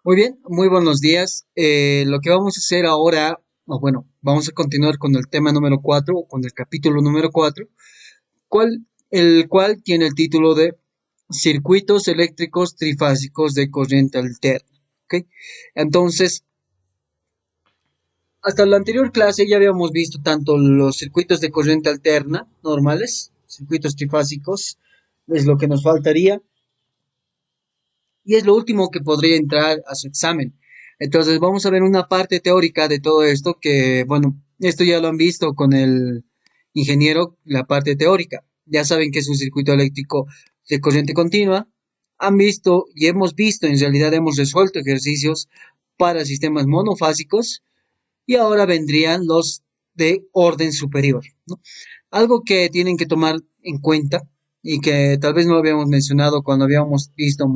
Muy bien, muy buenos días. Lo que vamos a hacer ahora, o bueno, vamos a continuar con el tema número 4, o con el capítulo número 4, el cual tiene el título de Circuitos eléctricos trifásicos de corriente alterna. ¿Ok? Entonces, hasta la anterior clase ya habíamos visto tanto los circuitos de corriente alterna normales, circuitos trifásicos, es lo que nos faltaría, y es lo último que podría entrar a su examen. Entonces vamos a ver una parte teórica de todo esto que, bueno, esto ya lo han visto con el ingeniero, la parte teórica. Ya saben que es un circuito eléctrico de corriente continua. Han visto y hemos visto, en realidad hemos resuelto ejercicios para sistemas monofásicos y ahora vendrían los de orden superior, ¿no? Algo que tienen que tomar en cuenta y que tal vez no habíamos mencionado cuando habíamos visto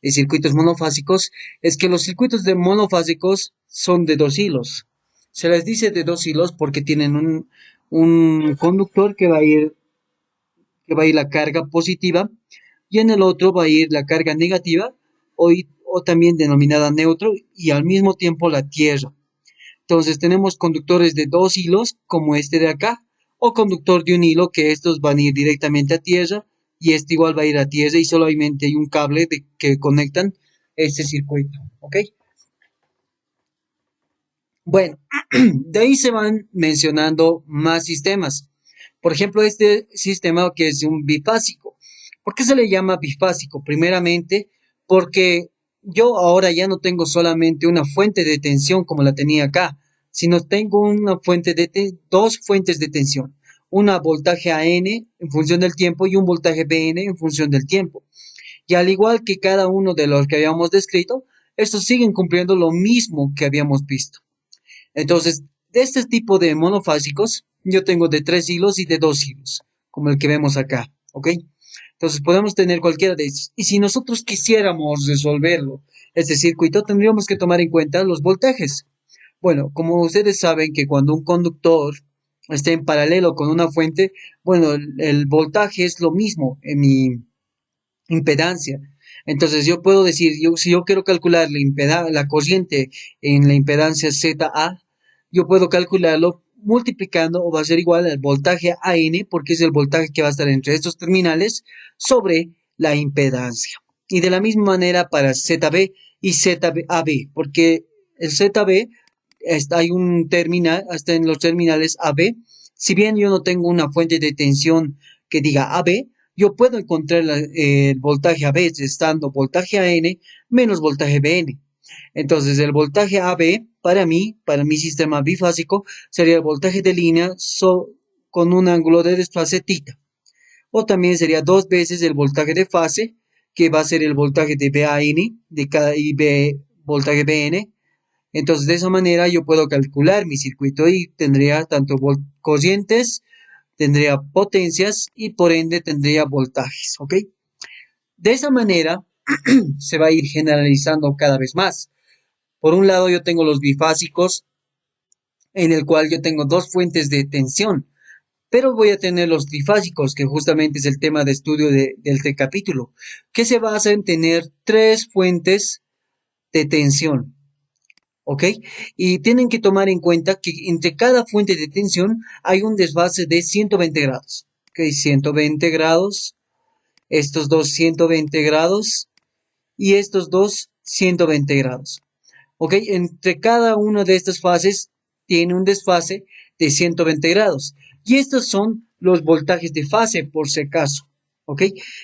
circuitos monofásicos es que los circuitos de monofásicos son de dos hilos. Se les dice de dos hilos porque tienen un conductor que va a ir la carga positiva y en el otro va a ir la carga negativa o también denominada neutro y al mismo tiempo la tierra. Entonces tenemos conductores de dos hilos, como este de acá, o conductor de un hilo, que estos van a ir directamente a tierra, y este igual va a ir a tierra, y solamente hay un cable que conectan este circuito. ¿Ok? Bueno, de ahí se van mencionando más sistemas. Por ejemplo, este sistema que es un bifásico. ¿Por qué se le llama bifásico? Primeramente, porque yo ahora ya no tengo solamente una fuente de tensión como la tenía acá, sino tengo dos fuentes de tensión. Una voltaje AN en función del tiempo y un voltaje BN en función del tiempo. Y al igual que cada uno de los que habíamos descrito, estos siguen cumpliendo lo mismo que habíamos visto. Entonces, de este tipo de monofásicos, yo tengo de tres hilos y de dos hilos, como el que vemos acá, ¿ok? Entonces, podemos tener cualquiera de estos. Y si nosotros quisiéramos resolverlo, este circuito, tendríamos que tomar en cuenta los voltajes. Bueno, como ustedes saben que cuando un conductor está en paralelo con una fuente, bueno, el voltaje es lo mismo en mi impedancia. Entonces yo puedo decir, si yo quiero calcular la corriente en la impedancia ZA, yo puedo calcularlo multiplicando o va a ser igual al voltaje AN, porque es el voltaje que va a estar entre estos terminales, sobre la impedancia. Y de la misma manera para ZB y ZAB, porque el ZB hay un terminal, hasta en los terminales AB, si bien yo no tengo una fuente de tensión que diga AB, yo puedo encontrar el voltaje AB estando voltaje AN menos voltaje BN. Entonces, el voltaje AB para mi sistema bifásico, sería el voltaje de línea con un ángulo de desfase θ. O también sería dos veces el voltaje de fase, que va a ser el voltaje de BAN de cada y voltaje BN. Entonces, de esa manera yo puedo calcular mi circuito y tendría tanto corrientes, tendría potencias y por ende tendría voltajes, ¿ok? De esa manera se va a ir generalizando cada vez más. Por un lado yo tengo los bifásicos en el cual yo tengo dos fuentes de tensión, pero voy a tener los trifásicos, que justamente es el tema de estudio del capítulo, que se basa en tener tres fuentes de tensión. ¿Ok? Y tienen que tomar en cuenta que entre cada fuente de tensión hay un desfase de 120 grados. ¿Ok? 120 grados, estos dos 120 grados y estos dos 120 grados. ¿Ok? Entre cada una de estas fases tiene un desfase de 120 grados. Y estos son los voltajes de fase, por si acaso. ¿Ok?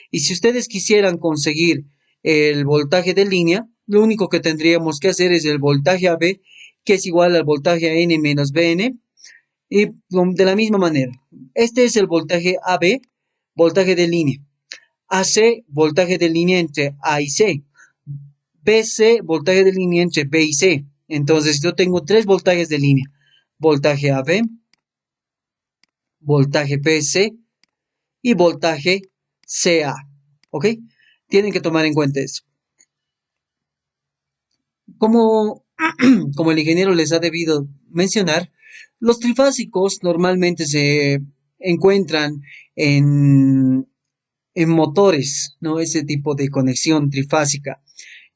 Y si ustedes quisieran conseguir el voltaje de línea, lo único que tendríamos que hacer es el voltaje AB, que es igual al voltaje AN menos BN, y de la misma manera. Este es el voltaje AB, voltaje de línea. AC, voltaje de línea entre A y C. BC, voltaje de línea entre B y C. Entonces yo tengo tres voltajes de línea. Voltaje AB, voltaje BC y voltaje CA. ¿Ok? Tienen que tomar en cuenta eso. Como, como el ingeniero les ha debido mencionar, los trifásicos normalmente se encuentran en, en motores, ¿no? Ese tipo de conexión trifásica.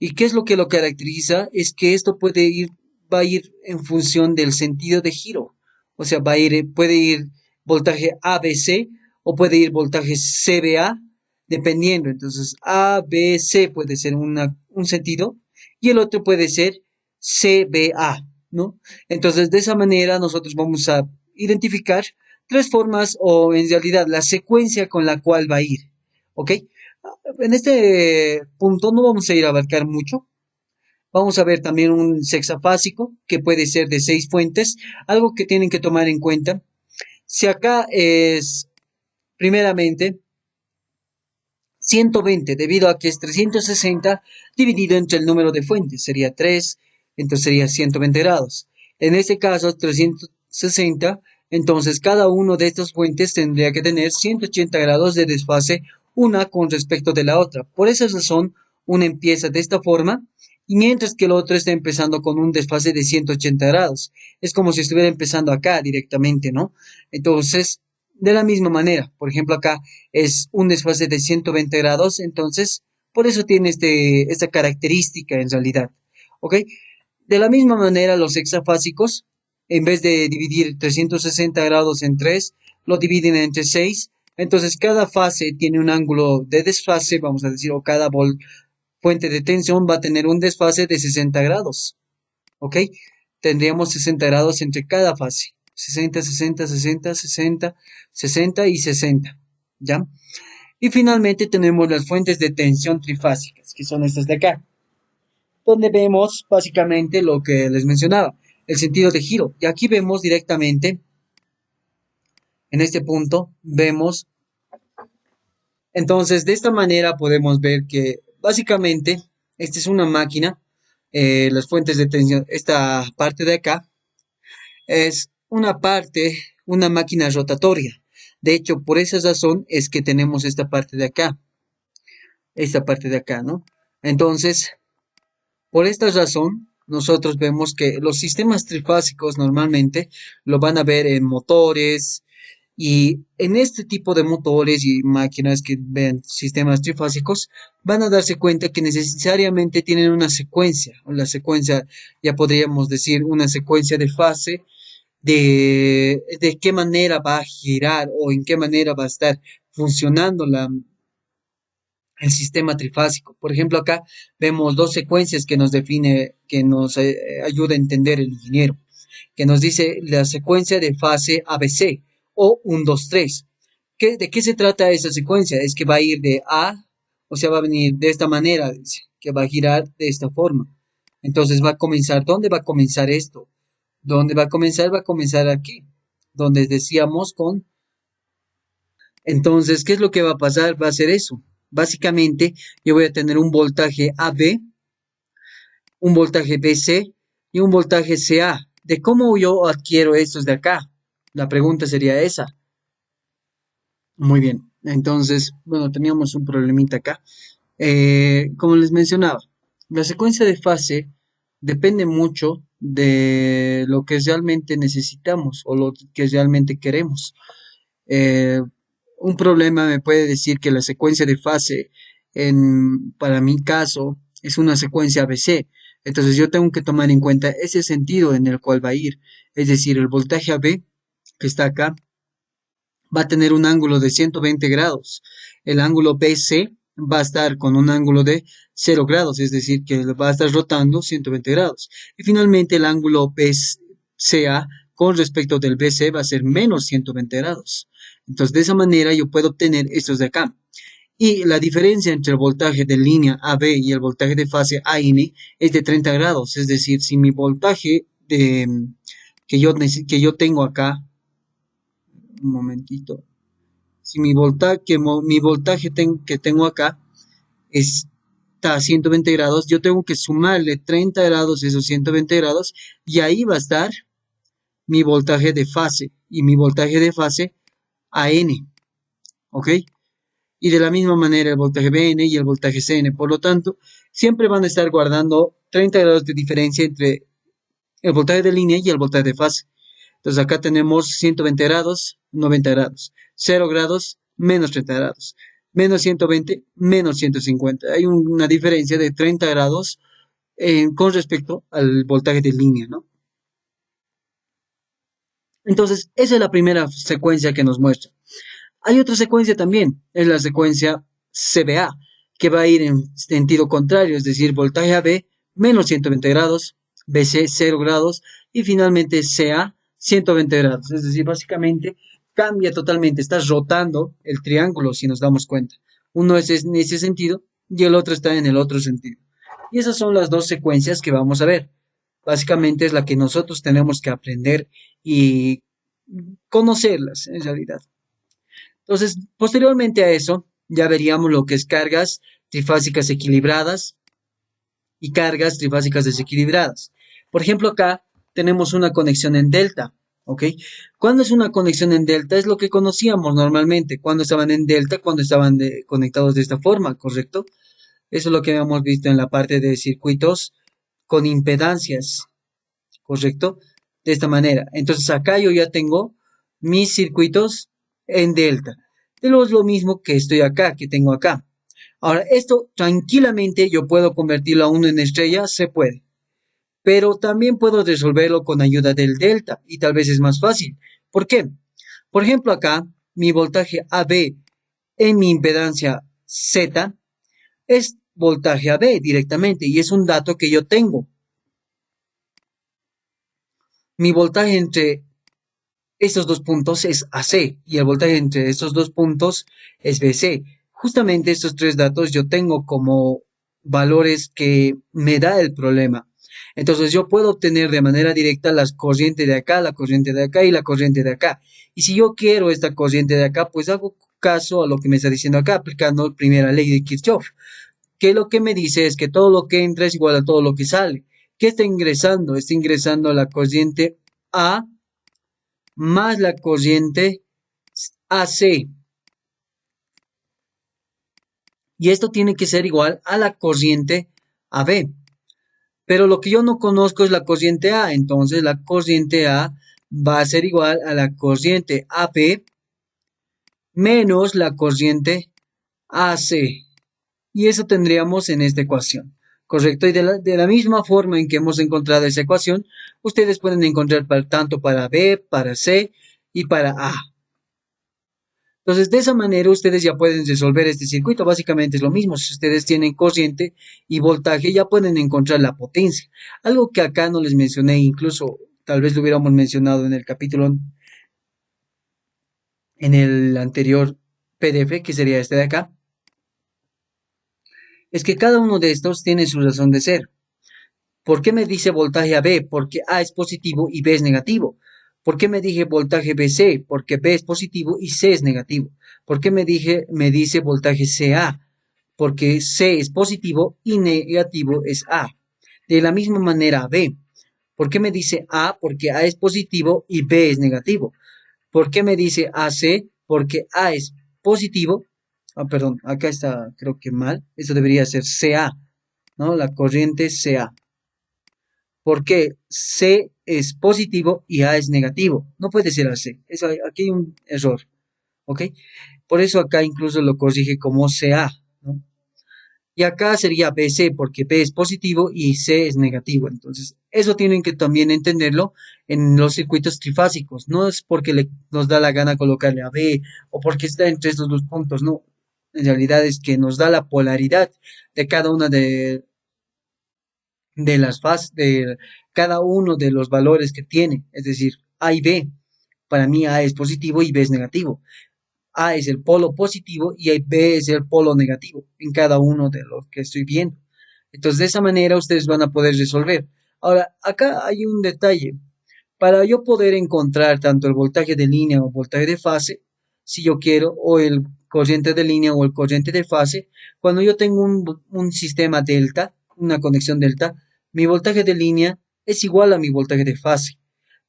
¿Y qué es lo que lo caracteriza? Es que esto va a ir en función del sentido de giro. O sea, puede ir voltaje ABC o puede ir voltaje CBA, dependiendo. Entonces, ABC puede ser un sentido y el otro puede ser CBA, ¿no? Entonces, de esa manera nosotros vamos a identificar tres formas o en realidad la secuencia con la cual va a ir, ¿ok? En este punto no vamos a ir a abarcar mucho. Vamos a ver también un sexafásico que puede ser de 6 fuentes. Algo que tienen que tomar en cuenta. Si acá es primeramente 120, debido a que es 360 dividido entre el número de fuentes, sería 3, entonces sería 120 grados. En este caso, 360, entonces cada uno de estas fuentes tendría que tener 180 grados de desfase una con respecto de la otra. Por esa razón, una empieza de esta forma y mientras que el otro está empezando con un desfase de 180 grados. Es como si estuviera empezando acá directamente, ¿no? Entonces, de la misma manera, por ejemplo, acá es un desfase de 120 grados, entonces por eso tiene esta característica en realidad. ¿Ok? De la misma manera, los hexafásicos, en vez de dividir 360 grados en 3, lo dividen entre 6. Entonces, cada fase tiene un ángulo de desfase, vamos a decir, o cada fuente de tensión va a tener un desfase de 60 grados. ¿Ok? Tendríamos 60 grados entre cada fase. 60, 60, 60, 60, 60 y 60. ¿Ya? Y finalmente tenemos las fuentes de tensión trifásicas, que son estas de acá, donde vemos básicamente lo que les mencionaba, el sentido de giro. Y aquí vemos directamente, en este punto, vemos, entonces de esta manera podemos ver que básicamente esta es una máquina, las fuentes de tensión, esta parte de acá, es una máquina rotatoria. De hecho, por esa razón es que tenemos esta parte de acá, ¿no? Entonces, por esta razón, nosotros vemos que los sistemas trifásicos normalmente lo van a ver en motores y en este tipo de motores y máquinas que ven sistemas trifásicos van a darse cuenta que necesariamente tienen una secuencia. La secuencia, ya podríamos decir, una secuencia de fase de qué manera va a girar o en qué manera va a estar funcionando el sistema trifásico. Por ejemplo, acá vemos dos secuencias que nos define, que nos ayuda a entender el ingeniero, que nos dice la secuencia de fase ABC o 1, 2, 3. ¿De qué se trata esa secuencia? Es que va a ir de A, o sea, va a venir de esta manera, que va a girar de esta forma. Entonces va a comenzar, ¿dónde va a comenzar esto? ¿Dónde va a comenzar? Va a comenzar aquí, donde decíamos con. Entonces, ¿qué es lo que va a pasar? Va a ser eso. Básicamente, yo voy a tener un voltaje AB, un voltaje BC y un voltaje CA. ¿De cómo yo adquiero estos de acá? La pregunta sería esa. Muy bien. Entonces, bueno, teníamos un problemita acá. Como les mencionaba, la secuencia de fase depende mucho de lo que realmente necesitamos o lo que realmente queremos. Eh, un problema me puede decir que la secuencia de fase, para mi caso, es una secuencia ABC. Entonces yo tengo que tomar en cuenta ese sentido en el cual va a ir. Es decir, el voltaje AB, que está acá, va a tener un ángulo de 120 grados. El ángulo BC va a estar con un ángulo de 0 grados, es decir, que va a estar rotando 120 grados. Y finalmente el ángulo BCA con respecto del BC va a ser menos 120 grados. Entonces, de esa manera yo puedo obtener estos de acá. Y la diferencia entre el voltaje de línea AB y el voltaje de fase AN es de 30 grados. Es decir, si mi voltaje que yo tengo acá, un momentito, si mi voltaje que tengo acá está a 120 grados, yo tengo que sumarle 30 grados a esos 120 grados y ahí va a estar mi voltaje de fase y mi voltaje de fase AN, ¿ok? Y de la misma manera el voltaje BN y el voltaje CN. Por lo tanto, siempre van a estar guardando 30 grados de diferencia entre el voltaje de línea y el voltaje de fase. Entonces acá tenemos 120 grados, 90 grados, 0 grados, menos 30 grados. menos 120, menos 150. Hay una diferencia de 30 grados con respecto al voltaje de línea, ¿no? Entonces, esa es la primera secuencia que nos muestra. Hay otra secuencia también, es la secuencia CBA, que va a ir en sentido contrario, es decir, voltaje AB menos 120 grados, BC 0 grados y finalmente CA 120 grados. Es decir, básicamente cambia totalmente, está rotando el triángulo si nos damos cuenta. Uno es en ese sentido y el otro está en el otro sentido. Y esas son las dos secuencias que vamos a ver. Básicamente es la que nosotros tenemos que aprender y conocerlas en realidad. Entonces, posteriormente a eso, ya veríamos lo que es cargas trifásicas equilibradas y cargas trifásicas desequilibradas. Por ejemplo, acá tenemos una conexión en delta, ¿ok? ¿Cuándo es una conexión en delta? Es lo que conocíamos normalmente, cuando estaban en delta, cuando estaban conectados de esta forma, ¿correcto? Eso es lo que habíamos visto en la parte de circuitos con impedancias, ¿correcto? De esta manera. Entonces acá yo ya tengo mis circuitos en delta. De luego es lo mismo que estoy acá, que tengo acá. Ahora, esto tranquilamente yo puedo convertirlo a uno en estrella, se puede. Pero también puedo resolverlo con ayuda del delta y tal vez es más fácil. ¿Por qué? Por ejemplo, acá mi voltaje AB en mi impedancia Z es voltaje AB directamente y es un dato que yo tengo. Mi voltaje entre estos dos puntos es AC y el voltaje entre estos dos puntos es BC. Justamente estos tres datos yo tengo como valores que me da el problema. Entonces yo puedo obtener de manera directa las corrientes de acá, la corriente de acá y la corriente de acá. Y si yo quiero esta corriente de acá, pues hago caso a lo que me está diciendo acá, aplicando la primera ley de Kirchhoff, que lo que me dice es que todo lo que entra es igual a todo lo que sale. ¿Qué está ingresando? Está ingresando la corriente A más la corriente AC. Y esto tiene que ser igual a la corriente AB. Pero lo que yo no conozco es la corriente A. Entonces la corriente A va a ser igual a la corriente AB menos la corriente AC. Y eso tendríamos en esta ecuación. ¿Correcto? Y de la misma forma en que hemos encontrado esa ecuación, ustedes pueden encontrar tanto para B, para C y para A. Entonces, de esa manera ustedes ya pueden resolver este circuito. Básicamente es lo mismo. Si ustedes tienen corriente y voltaje, ya pueden encontrar la potencia. Algo que acá no les mencioné, incluso tal vez lo hubiéramos mencionado en el capítulo, en el anterior PDF, que sería este de acá, es que cada uno de estos tiene su razón de ser. ¿Por qué me dice voltaje AB? Porque A es positivo y B es negativo. ¿Por qué me dije voltaje BC? Porque B es positivo y C es negativo. ¿Por qué me dice voltaje CA? Porque C es positivo y negativo es A. De la misma manera B. ¿Por qué me dice A? Porque A es positivo y B es negativo. ¿Por qué me dice AC? Porque A es positivo. Ah, perdón, acá está, creo que mal. Eso debería ser CA, ¿no? La corriente CA. Porque C es positivo y A es negativo. No puede ser AC. Eso, aquí hay un error. ¿Ok? Por eso acá incluso lo corrige como CA, ¿no? Y acá sería BC porque B es positivo y C es negativo. Entonces, eso tienen que también entenderlo en los circuitos trifásicos. No es porque nos da la gana colocarle a B o porque está entre estos dos puntos, no. En realidad es que nos da la polaridad de cada una de las fases, de cada uno de los valores que tiene, es decir, A y B. Para mí A es positivo y B es negativo. A es el polo positivo y B es el polo negativo en cada uno de los que estoy viendo. Entonces, de esa manera ustedes van a poder resolver. Ahora, acá hay un detalle. Para yo poder encontrar tanto el voltaje de línea o voltaje de fase, si yo quiero, o el corriente de línea o el corriente de fase, cuando yo tengo un sistema delta, una conexión delta, mi voltaje de línea es igual a mi voltaje de fase,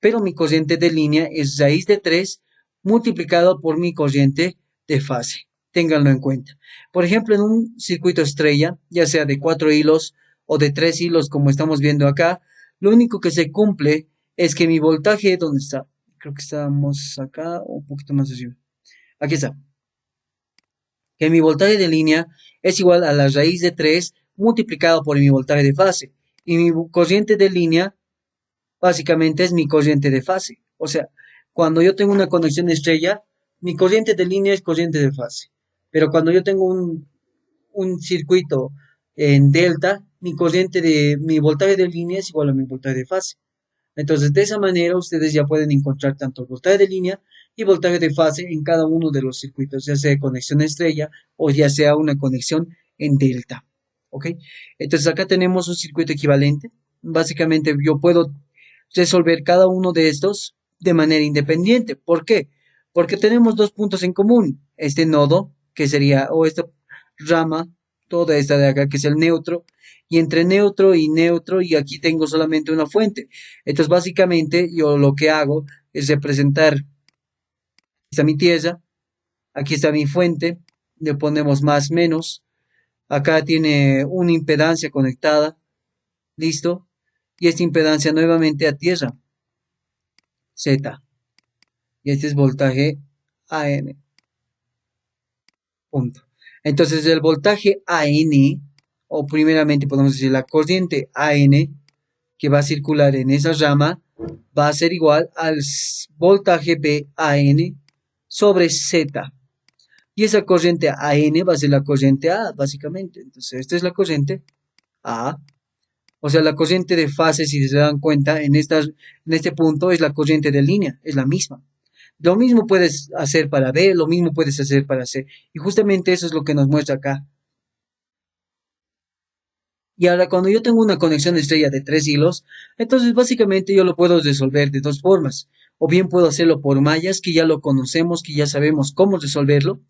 pero mi corriente de línea es raíz de 3 multiplicado por mi corriente de fase. Ténganlo en cuenta. Por ejemplo, en un circuito estrella, ya sea de 4 hilos o de 3 hilos, como estamos viendo acá, lo único que se cumple es que mi voltaje, ¿dónde está? Creo que estamos acá o un poquito más arriba. Aquí está. que mi voltaje de línea es igual a la raíz de 3 multiplicado por mi voltaje de fase. Y mi corriente de línea básicamente es mi corriente de fase. O sea, cuando yo tengo una conexión estrella, mi corriente de línea es corriente de fase. Pero cuando yo tengo un circuito en delta, mi voltaje de línea es igual a mi voltaje de fase. Entonces, de esa manera, ustedes ya pueden encontrar tanto voltaje de línea y voltaje de fase en cada uno de los circuitos, ya sea conexión estrella o ya sea una conexión en delta. ¿Ok? Entonces, acá tenemos un circuito equivalente. Básicamente, yo puedo resolver cada uno de estos de manera independiente. ¿Por qué? Porque tenemos dos puntos en común. Este nodo, que sería, o esta rama, toda esta de acá, que es el neutro, y entre neutro, y aquí tengo solamente una fuente. Entonces, básicamente, yo lo que hago es representar, aquí está mi tierra, aquí está mi fuente, le ponemos más, menos, acá tiene una impedancia conectada, listo, y esta impedancia nuevamente a tierra, Z, y este es voltaje AN, punto. Entonces, el voltaje AN, o primeramente podemos decir la corriente AN, que va a circular en esa rama, va a ser igual al voltaje BAN sobre Z. Y esa corriente AN va a ser la corriente A, básicamente. Entonces, esta es la corriente A. O sea, la corriente de fase, si se dan cuenta, en este punto es la corriente de línea, es la misma. Lo mismo puedes hacer para B, lo mismo puedes hacer para C. Y justamente eso es lo que nos muestra acá. Y ahora, cuando yo tengo una conexión estrella de 3 hilos, entonces básicamente yo lo puedo resolver de dos formas. O bien puedo hacerlo por mallas, que ya lo conocemos, que ya sabemos cómo resolverlo.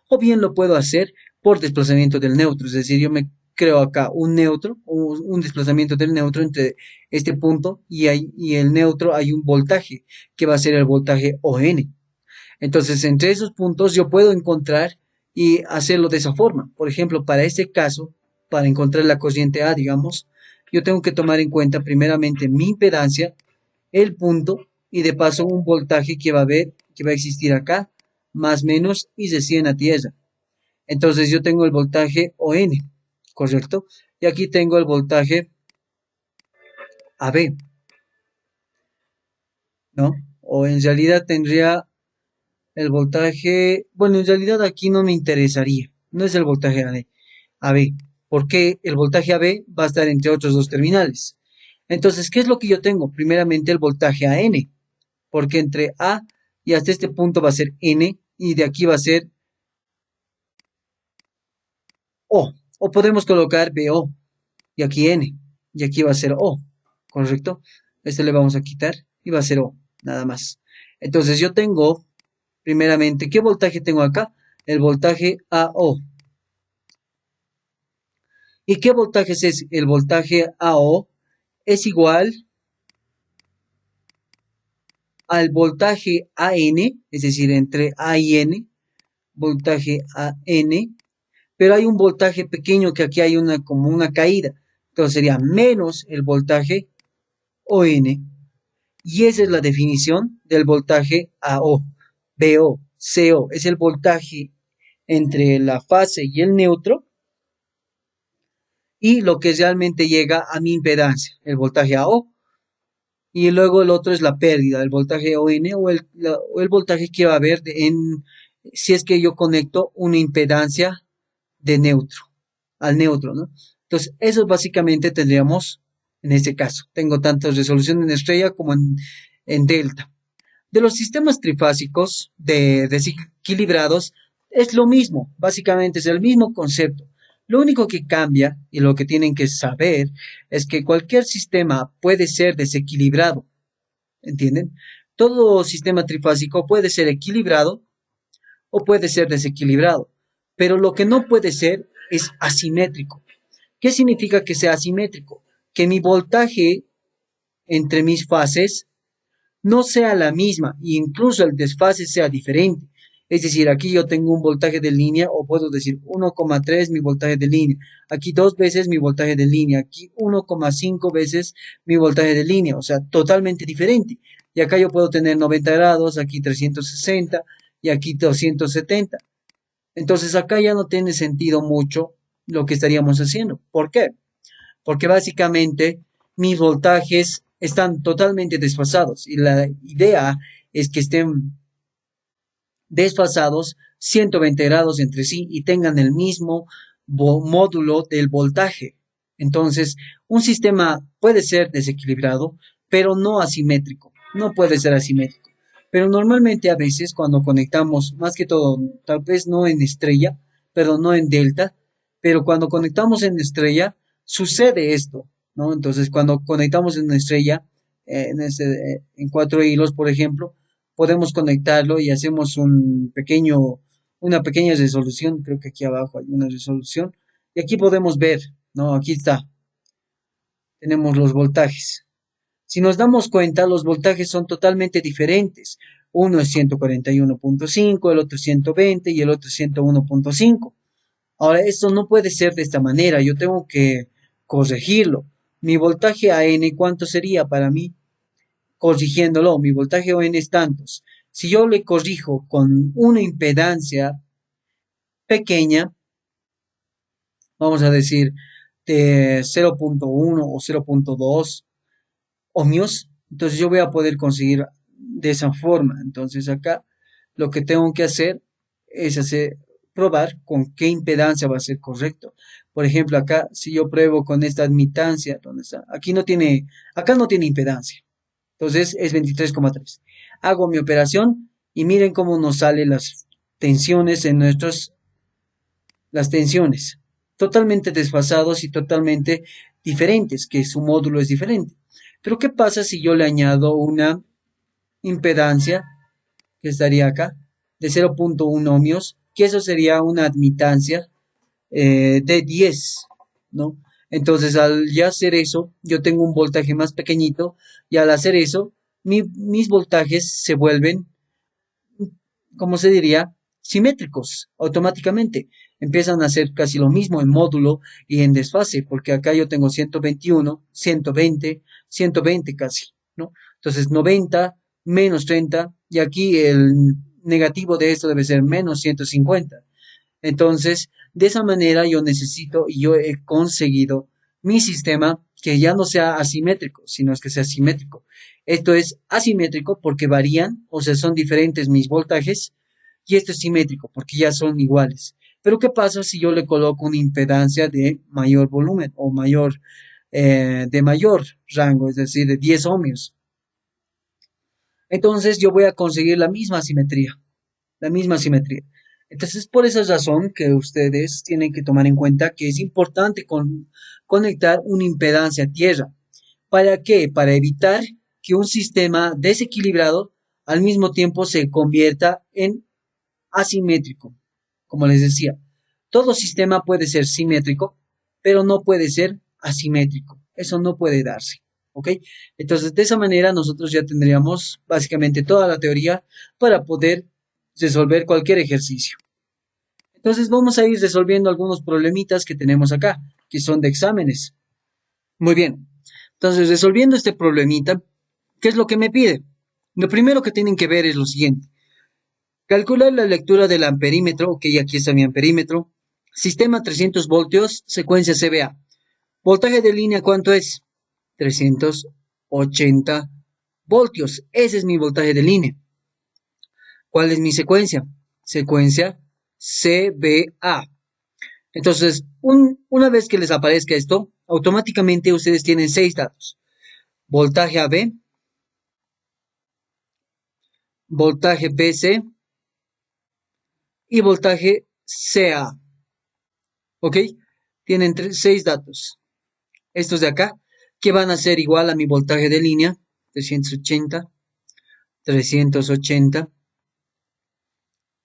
O bien lo puedo hacer por desplazamiento del neutro. Es decir, yo me creo acá un neutro, o un desplazamiento del neutro entre este punto y el neutro hay un voltaje, que va a ser el voltaje ON. Entonces, entre esos puntos yo puedo encontrar y hacerlo de esa forma. Por ejemplo, para este caso, para encontrar la corriente A, digamos, yo tengo que tomar en cuenta primeramente mi impedancia, el punto y de paso un voltaje que va a haber, que va a existir acá, más menos y de 100 a tierra. Entonces yo tengo el voltaje ON, ¿correcto? Y aquí tengo el voltaje AB, ¿no? O en realidad tendría el voltaje, bueno, en realidad aquí no me interesaría, no es el voltaje AB, porque el voltaje AB va a estar entre otros dos terminales. Entonces, ¿qué es lo que yo tengo? Primeramente el voltaje AN, porque entre A y hasta este punto va a ser N y de aquí va a ser O. O podemos colocar BO y aquí N y aquí va a ser O, ¿correcto? Este le vamos a quitar y va a ser O, nada más. Entonces yo tengo, primeramente, ¿qué voltaje tengo acá? El voltaje AO. ¿Y qué voltaje es el voltaje AO? Es igual al voltaje AN, es decir, entre A y N, voltaje AN, pero hay un voltaje pequeño que aquí hay como una caída. Entonces sería menos el voltaje ON. Y esa es la definición del voltaje AO. BO, CO, es el voltaje entre la fase y el neutro y lo que realmente llega a mi impedancia, el voltaje AO. Y luego el otro es la pérdida, el voltaje ON o el voltaje que va a haber si es que yo conecto una impedancia de neutro, al neutro, ¿no? Entonces, eso básicamente tendríamos en este caso. Tengo tanto resolución en estrella como en delta. De los sistemas trifásicos de desequilibrados es lo mismo, básicamente es el mismo concepto. Lo único que cambia y lo que tienen que saber es que cualquier sistema puede ser desequilibrado, ¿entienden? Todo sistema trifásico puede ser equilibrado o puede ser desequilibrado, pero lo que no puede ser es asimétrico. ¿Qué significa que sea asimétrico? Que mi voltaje entre mis fases no sea la misma e incluso el desfase sea diferente. Es decir, aquí yo tengo un voltaje de línea o puedo decir 1,3 mi voltaje de línea, aquí dos veces mi voltaje de línea, aquí 1,5 veces mi voltaje de línea, o sea, totalmente diferente. Y acá yo puedo tener 90 grados, aquí 360 y aquí 270. Entonces acá ya no tiene sentido mucho lo que estaríamos haciendo. ¿Por qué? Porque básicamente mis voltajes están totalmente desfasados y la idea es que estén desfasados 120 grados entre sí y tengan el mismo módulo del voltaje. Entonces, un sistema puede ser desequilibrado, pero no asimétrico. No puede ser asimétrico. Pero normalmente a veces cuando conectamos, más que todo, tal vez no en estrella, pero no en delta, pero cuando conectamos en estrella, sucede esto, ¿no? Entonces, cuando conectamos en una estrella, en 4 hilos, por ejemplo, podemos conectarlo y hacemos una pequeña resolución. Creo que aquí abajo hay una resolución. Y aquí podemos ver, ¿no? Aquí está, tenemos los voltajes. Si nos damos cuenta, los voltajes son totalmente diferentes. Uno es 141.5, el otro es 120 y el otro es 101.5. Ahora, esto no puede ser de esta manera. Yo tengo que corregirlo. Mi voltaje AN, ¿cuánto sería para mí? Corrigiéndolo, mi voltaje ON es tantos. Si yo le corrijo con una impedancia pequeña, vamos a decir de 0.1 o 0.2 ohmios, entonces yo voy a poder conseguir de esa forma. Entonces acá lo que tengo que hacer es probar con qué impedancia va a ser correcto. Por ejemplo, acá si yo pruebo con esta admitancia, ¿dónde está? Acá no tiene impedancia. Entonces es 23,3. Hago mi operación y miren cómo nos salen las tensiones las tensiones. Totalmente desfasados y totalmente diferentes, que su módulo es diferente. Pero ¿qué pasa si yo le añado una impedancia, que estaría acá, de 0.1 ohmios, que eso sería una admitancia de 10, ¿no? Entonces, al ya hacer eso, yo tengo un voltaje más pequeñito y al hacer eso, mis voltajes se vuelven, ¿cómo se diría? Simétricos automáticamente. Empiezan a hacer casi lo mismo en módulo y en desfase, porque acá yo tengo 121, 120, 120 casi, ¿no? Entonces, 90 menos 30 y aquí el negativo de esto debe ser menos 150. Entonces, de esa manera yo necesito y yo he conseguido mi sistema que ya no sea asimétrico, sino es que sea simétrico. Esto es asimétrico porque varían, o sea, son diferentes mis voltajes, y esto es simétrico porque ya son iguales. Pero ¿qué pasa si yo le coloco una impedancia de mayor volumen o de mayor rango, es decir, de 10 ohmios? Entonces yo voy a conseguir la misma simetría. Entonces, por esa razón que ustedes tienen que tomar en cuenta que es importante conectar una impedancia a tierra. ¿Para qué? Para evitar que un sistema desequilibrado al mismo tiempo se convierta en asimétrico. Como les decía, todo sistema puede ser simétrico, pero no puede ser asimétrico. Eso no puede darse. ¿Ok? Entonces, de esa manera nosotros ya tendríamos básicamente toda la teoría para poder resolver cualquier ejercicio. Entonces, vamos a ir resolviendo algunos problemitas que tenemos acá, que son de exámenes. Muy bien. Entonces, resolviendo este problemita, ¿qué es lo que me pide? Lo primero que tienen que ver es lo siguiente. Calcular la lectura del amperímetro, ok, aquí está mi amperímetro. Sistema 300 voltios, secuencia CBA. Voltaje de línea, ¿cuánto es? 380 voltios. Ese es mi voltaje de línea. ¿Cuál es mi secuencia? Secuencia CBA. Entonces, una vez que les aparezca esto, automáticamente ustedes tienen 6 datos. Voltaje AB, voltaje BC y voltaje CA. ¿Ok? Tienen 6 datos. Estos de acá, que van a ser igual a mi voltaje de línea, 380, 380,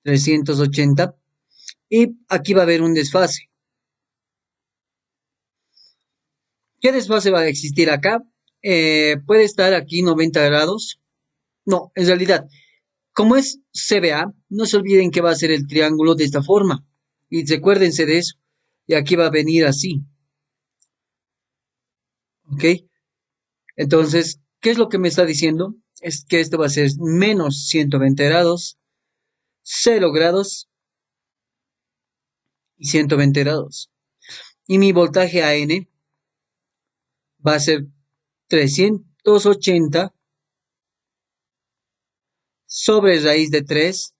380. Y aquí va a haber un desfase. ¿Qué desfase va a existir acá? Puede estar aquí 90 grados. No, en realidad, como es CBA, no se olviden que va a ser el triángulo de esta forma. Y recuérdense de eso. Y aquí va a venir así. ¿Ok? Entonces, ¿qué es lo que me está diciendo? Es que esto va a ser menos 120 grados, 0 grados y 120 grados. Y mi voltaje AN va a ser 380 sobre raíz de 3,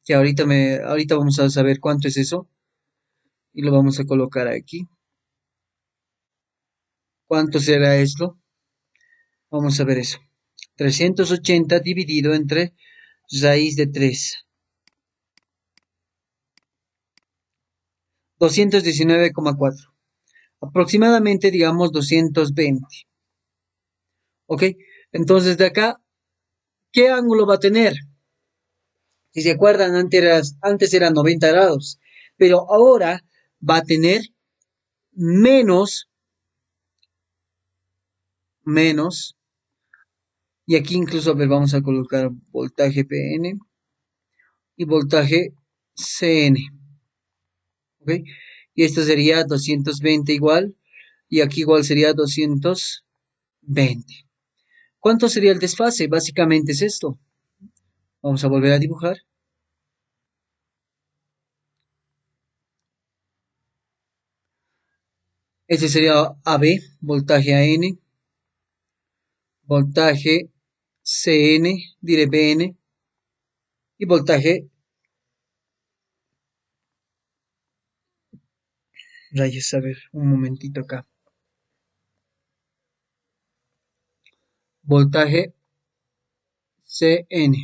que ahorita vamos a saber cuánto es eso, y lo vamos a colocar aquí. ¿Cuánto será esto? Vamos a ver eso. 380 dividido entre raíz de 3. 219,4. Aproximadamente, digamos, 220. ¿Ok? Entonces, de acá, ¿qué ángulo va a tener? Si se acuerdan, antes eran 90 grados, pero ahora va a tener menos, menos, y aquí incluso, a ver, vamos a colocar voltaje PN y voltaje CN, ¿ok? Y esto sería 220 igual, y aquí igual sería 220. ¿Cuánto sería el desfase? Básicamente es esto. Vamos a volver a dibujar. Este sería AB, voltaje AN, voltaje CN, diré BN, y voltaje, rayos, a ver, un momentito acá. Voltaje CN.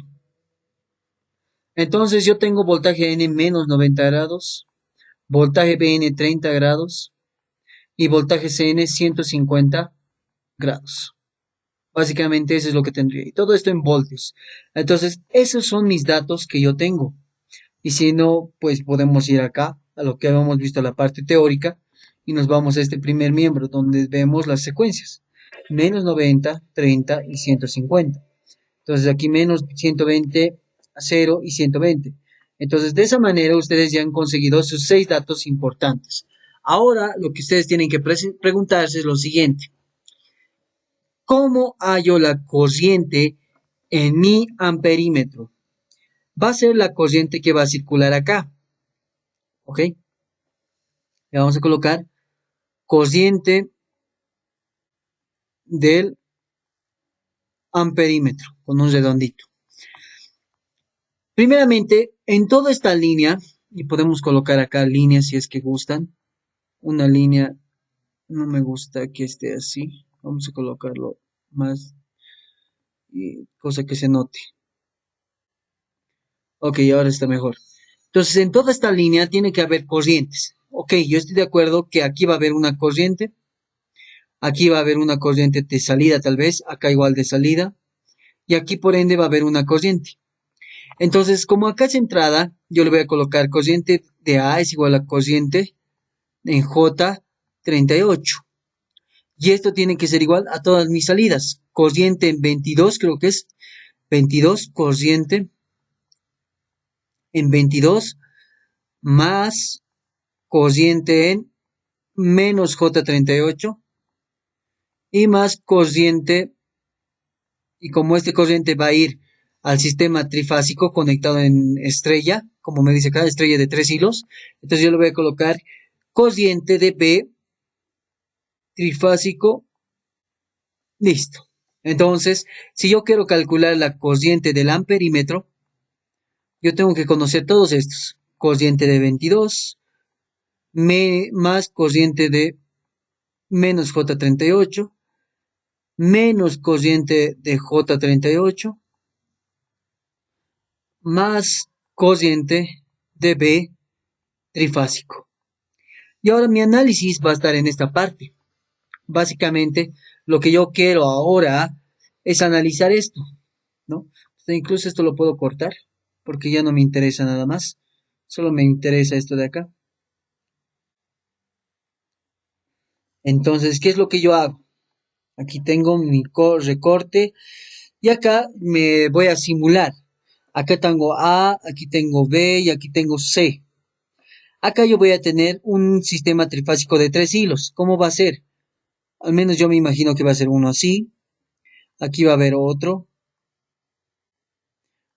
Entonces yo tengo voltaje N menos 90 grados, voltaje BN 30 grados y voltaje CN 150 grados. Básicamente eso es lo que tendría. Y todo esto en voltios. Entonces, esos son mis datos que yo tengo. Y si no, pues podemos ir acá a lo que habíamos visto, la parte teórica, y nos vamos a este primer miembro donde vemos las secuencias. Menos 90, 30 y 150. Entonces aquí menos 120, 0 y 120. Entonces de esa manera ustedes ya han conseguido sus 6 datos importantes. Ahora lo que ustedes tienen que preguntarse es lo siguiente. ¿Cómo hallo la corriente en mi amperímetro? Va a ser la corriente que va a circular acá. ¿Ok? Le vamos a colocar corriente del amperímetro con un redondito. Primeramente, en toda esta línea, y podemos colocar acá líneas si es que gustan. Una línea, no me gusta que esté así. Vamos a colocarlo más, cosa que se note. Ok, ahora está mejor. Entonces, en toda esta línea tiene que haber corrientes. Ok, yo estoy de acuerdo que aquí va a haber una corriente. Aquí va a haber una corriente de salida tal vez. Acá igual de salida. Y aquí por ende va a haber una corriente. Entonces, como acá es entrada, yo le voy a colocar corriente de A es igual a corriente en J38. Y esto tiene que ser igual a todas mis salidas. Corriente en 22, creo que es 22, corriente en 22 más corriente en menos J38 y más corriente, y como este corriente va a ir al sistema trifásico conectado en estrella, como me dice acá, estrella de 3 hilos, entonces yo le voy a colocar corriente de B trifásico, listo. Entonces, si yo quiero calcular la corriente del amperímetro, yo tengo que conocer todos estos. Corriente de 22 más corriente de menos J38 menos corriente de J38 más corriente de B trifásico. Y ahora mi análisis va a estar en esta parte. Básicamente, lo que yo quiero ahora es analizar esto, ¿no? Incluso esto lo puedo cortar porque ya no me interesa nada más. Solo me interesa esto de acá. Entonces, ¿qué es lo que yo hago? Aquí tengo mi recorte y acá me voy a simular. Acá tengo A, aquí tengo B y aquí tengo C. Acá yo voy a tener un sistema trifásico de 3 hilos. ¿Cómo va a ser? Al menos yo me imagino que va a ser uno así. Aquí va a haber otro.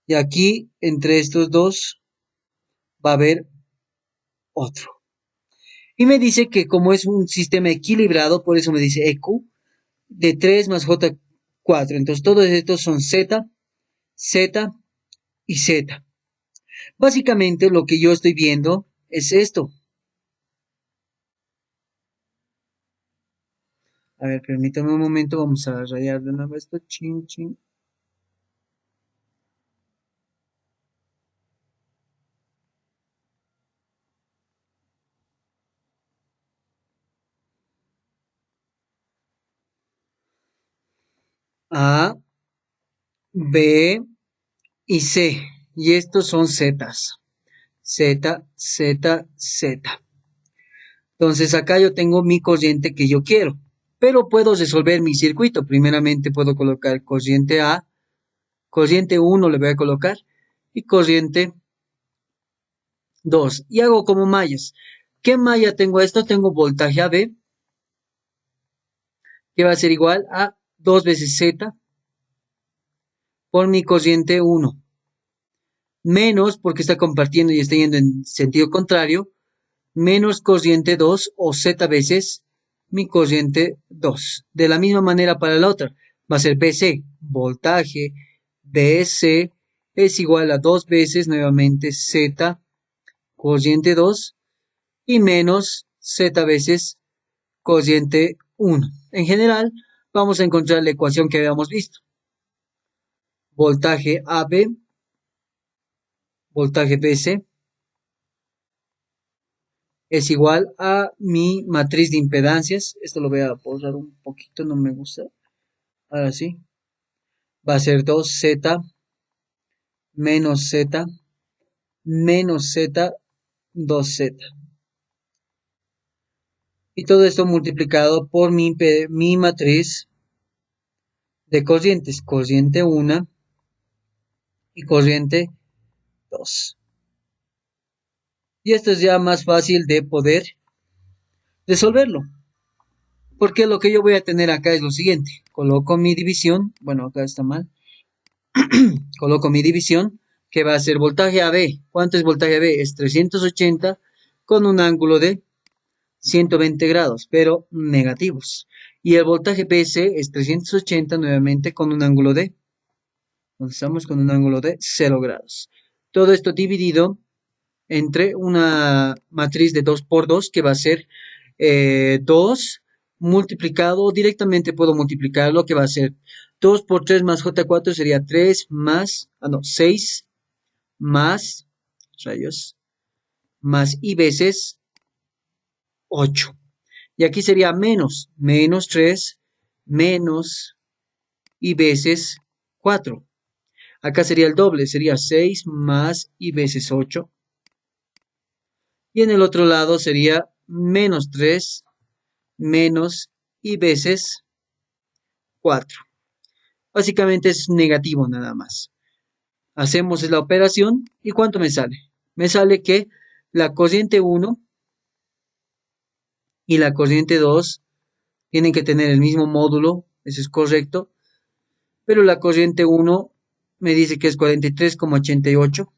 Y aquí, entre estos dos, va a haber otro. Y me dice que como es un sistema equilibrado, por eso me dice EQ, de 3 más J4. Entonces todos estos son Z, Z y Z. Básicamente lo que yo estoy viendo es esto. A ver, permítame un momento, vamos a rayar de nuevo esto. Chin, chin. A, B y C. Y estos son Zetas. Z, Z, Z. Entonces acá yo tengo mi corriente que yo quiero. Pero puedo resolver mi circuito. Primeramente puedo colocar corriente A, corriente 1 le voy a colocar y corriente 2. Y hago como mallas. ¿Qué malla tengo esto? Tengo voltaje AB, que va a ser igual a 2 veces Z por mi corriente 1. Menos, porque está compartiendo y está yendo en sentido contrario, menos corriente 2 o Z veces mi corriente 2. De la misma manera para la otra, va a ser BC, voltaje BC es igual a 2 veces nuevamente Z corriente 2 y menos Z veces corriente 1. En general, vamos a encontrar la ecuación que habíamos visto. Voltaje AB, voltaje BC es igual a mi matriz de impedancias. Esto lo voy a pausar un poquito, no me gusta. Ahora sí. Va a ser 2Z menos Z menos Z 2Z. Y todo esto multiplicado por mi matriz de corrientes. Corriente 1 y corriente 2. Y esto es ya más fácil de poder resolverlo. Porque lo que yo voy a tener acá es lo siguiente. Coloco mi división. Bueno, acá está mal. Coloco mi división, que va a ser voltaje AB. ¿Cuánto es voltaje AB? Es 380 con un ángulo de 120 grados, pero negativos. Y el voltaje BC es 380 nuevamente con un ángulo de, estamos con un ángulo de 0 grados. Todo esto dividido entre una matriz de 2 por 2 que va a ser 2 multiplicado, directamente puedo multiplicar lo que va a ser 2 por 3 más J4 sería 3 más, 6 más, rayos, más I veces 8. Y aquí sería menos 3 menos I veces 4. Acá sería el doble, sería 6 más I veces 8. Y en el otro lado sería menos 3 menos I veces 4. Básicamente es negativo nada más. Hacemos la operación y ¿cuánto me sale? Me sale que la corriente 1 y la corriente 2 tienen que tener el mismo módulo, eso es correcto, pero la corriente 1 me dice que es 43,88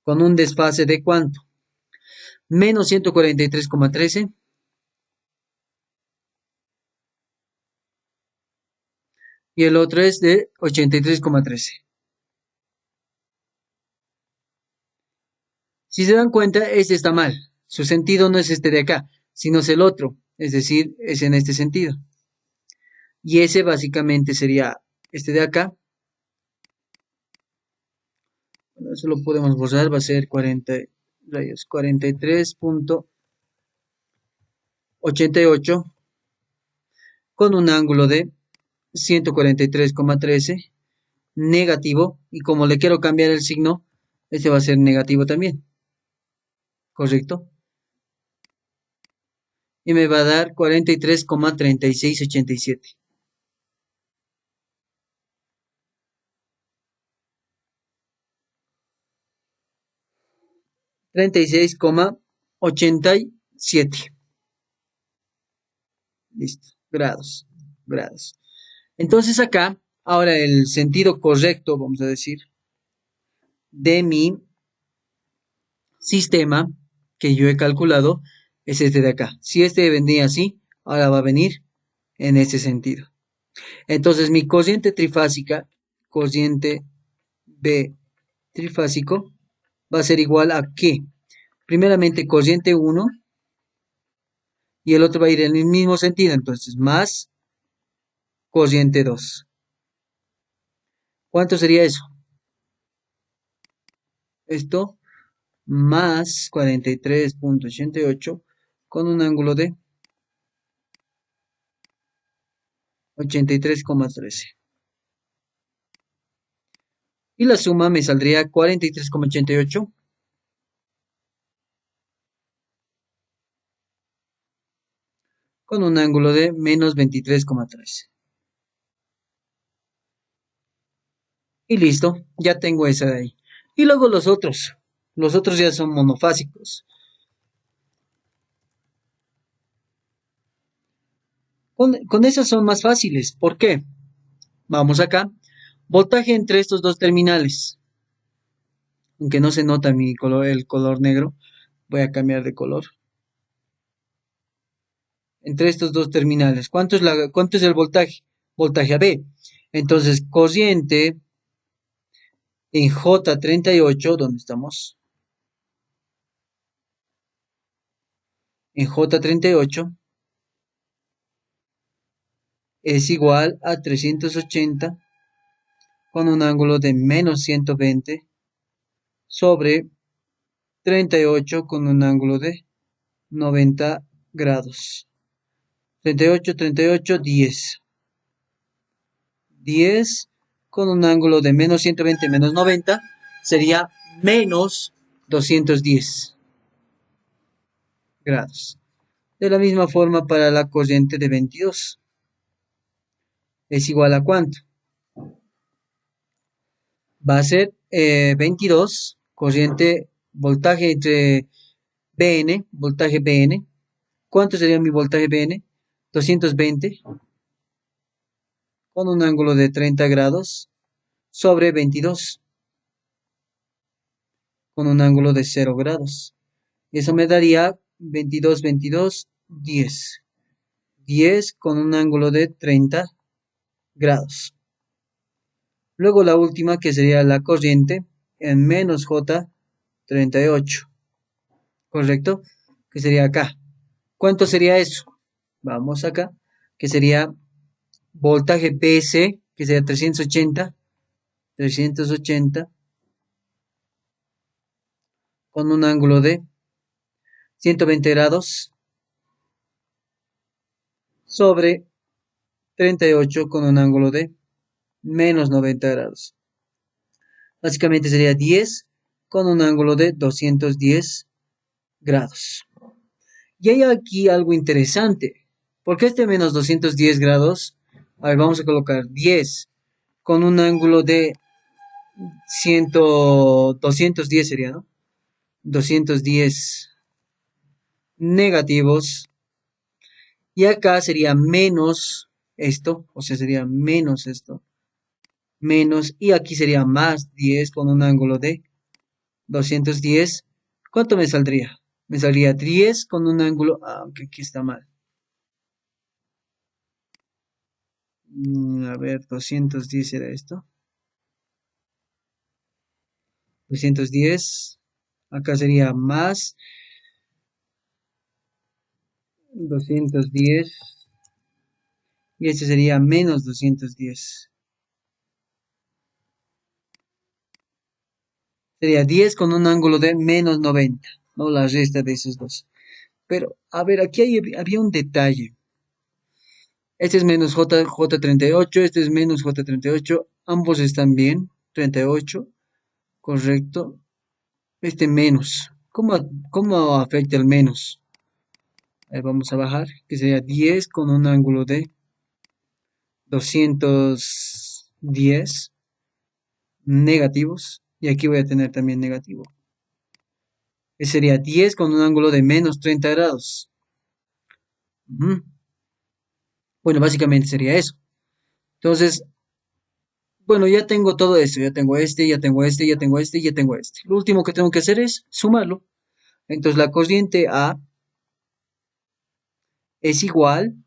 con un desfase de ¿cuánto? Menos 143,13 y el otro es de 83,13. Si se dan cuenta, este está mal. Su sentido no es este de acá, sino es el otro, es decir, es en este sentido. Y ese básicamente sería este de acá. Bueno, eso lo podemos borrar, va a ser 40 rayos, 43,88 con un ángulo de 143,13 negativo. Y como le quiero cambiar el signo, este va a ser negativo también. ¿Correcto? Y me va a dar 43,3687. 36,87. Listo. Grados. Grados. Entonces acá, Ahora, el sentido correcto, vamos a decir, de mi sistema que yo he calculado es este de acá. Si este venía así, ahora va a venir en este sentido. Entonces, mi cociente trifásica, cociente B trifásico, va a ser igual a ¿qué? Primeramente, cociente 1 y el otro va a ir en el mismo sentido, entonces, más cociente 2. ¿Cuánto sería eso? Esto más 43,88 con un ángulo de 83,13. Y la suma me saldría 43,88 con un ángulo de menos 23,13. Y listo, ya tengo esa de ahí. Y luego los otros. Los otros ya son monofásicos. Con esas son más fáciles. ¿Por qué? Vamos acá. Voltaje entre estos dos terminales. Aunque no se nota mi color, el color negro. Voy a cambiar de color. Entre estos dos terminales. ¿Cuánto es el voltaje? Voltaje AB. Entonces, cociente en J38, ¿dónde estamos? En J38 es igual a 380 con un ángulo de menos 120 sobre 38 con un ángulo de 90 grados. 38, 38, 10. 10 con un ángulo de menos 120 menos 90 sería menos 210 grados. De la misma forma para la corriente de 22. ¿Es igual a cuánto? Va a ser 22, corriente, voltaje entre BN, voltaje BN. ¿Cuánto sería mi voltaje BN? 220 con un ángulo de 30 grados sobre 22 con un ángulo de 0 grados. Y eso me daría 22, 22, 10. 10 con un ángulo de 30 grados. Luego la última que sería la corriente en menos J38. ¿Correcto? Que sería acá. ¿Cuánto sería eso? Vamos acá, que sería voltaje PS, que sería 380 con un ángulo de 120 grados sobre 38 con un ángulo de menos 90 grados. Básicamente sería 10 con un ángulo de 210 grados. Y hay aquí algo interesante. ¿Por qué este menos 210 grados? A ver, vamos a colocar 10 con un ángulo de 210 sería, ¿no? 210 negativos. Y acá sería menos esto, o sea, sería menos esto. Menos, y aquí sería más 10 con un ángulo de 210. ¿Cuánto me saldría? Me saldría 10 con un ángulo, aunque aquí está mal. A ver, 210 era esto. 210. Acá sería más 210. Y este sería menos 210. Sería 10 con un ángulo de menos 90. No la resta de esos dos. Pero, a ver, aquí había un detalle. Este es menos J38, este es menos J38. Ambos están bien. 38, correcto. Este menos. ¿Cómo afecta el menos? Vamos a bajar, que sería 10 con un ángulo de 210 negativos. Y aquí voy a tener también negativo. Que sería 10 con un ángulo de menos 30 grados. Bueno, básicamente sería eso. Entonces, Bueno, ya tengo todo esto, ya tengo este, ya tengo este, ya tengo este, ya tengo este. Lo último que tengo que hacer es sumarlo. Entonces la corriente A es igual.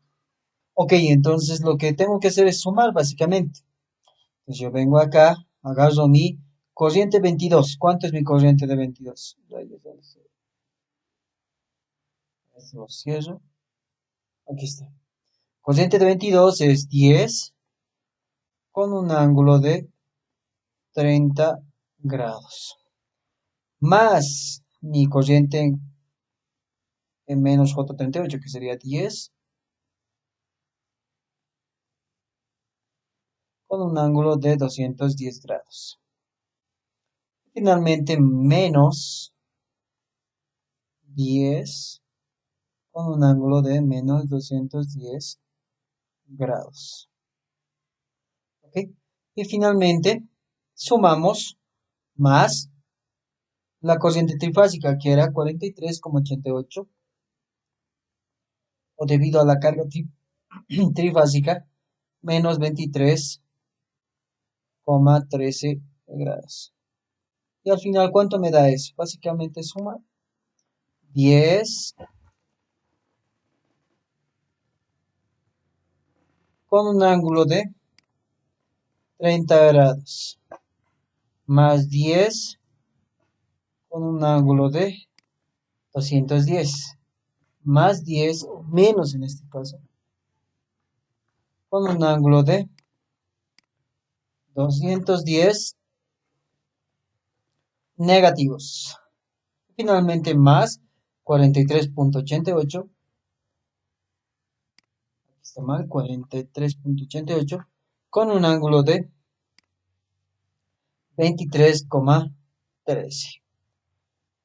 Ok, entonces lo que tengo que hacer es sumar básicamente. Entonces yo vengo acá, agarro mi corriente 22. ¿Cuánto es mi corriente de 22? Esto lo cierro. Aquí está. Corriente de 22 es 10 con un ángulo de 30 grados. Más mi corriente en menos J38, que sería 10 con un ángulo de 210 grados. Finalmente, menos 10 con un ángulo de menos 210 grados. ¿Ok? Y finalmente, sumamos más la corriente trifásica, que era 43,88, o debido a la carga trifásica, menos 23,13 grados. Y al final, ¿cuánto me da eso? Básicamente suma 10 con un ángulo de 30 grados, más 10 con un ángulo de 210, más 10 o menos en este caso, con un ángulo de 210 negativos. Finalmente, más 43,88, está mal, 43,88, con un ángulo de 23,13.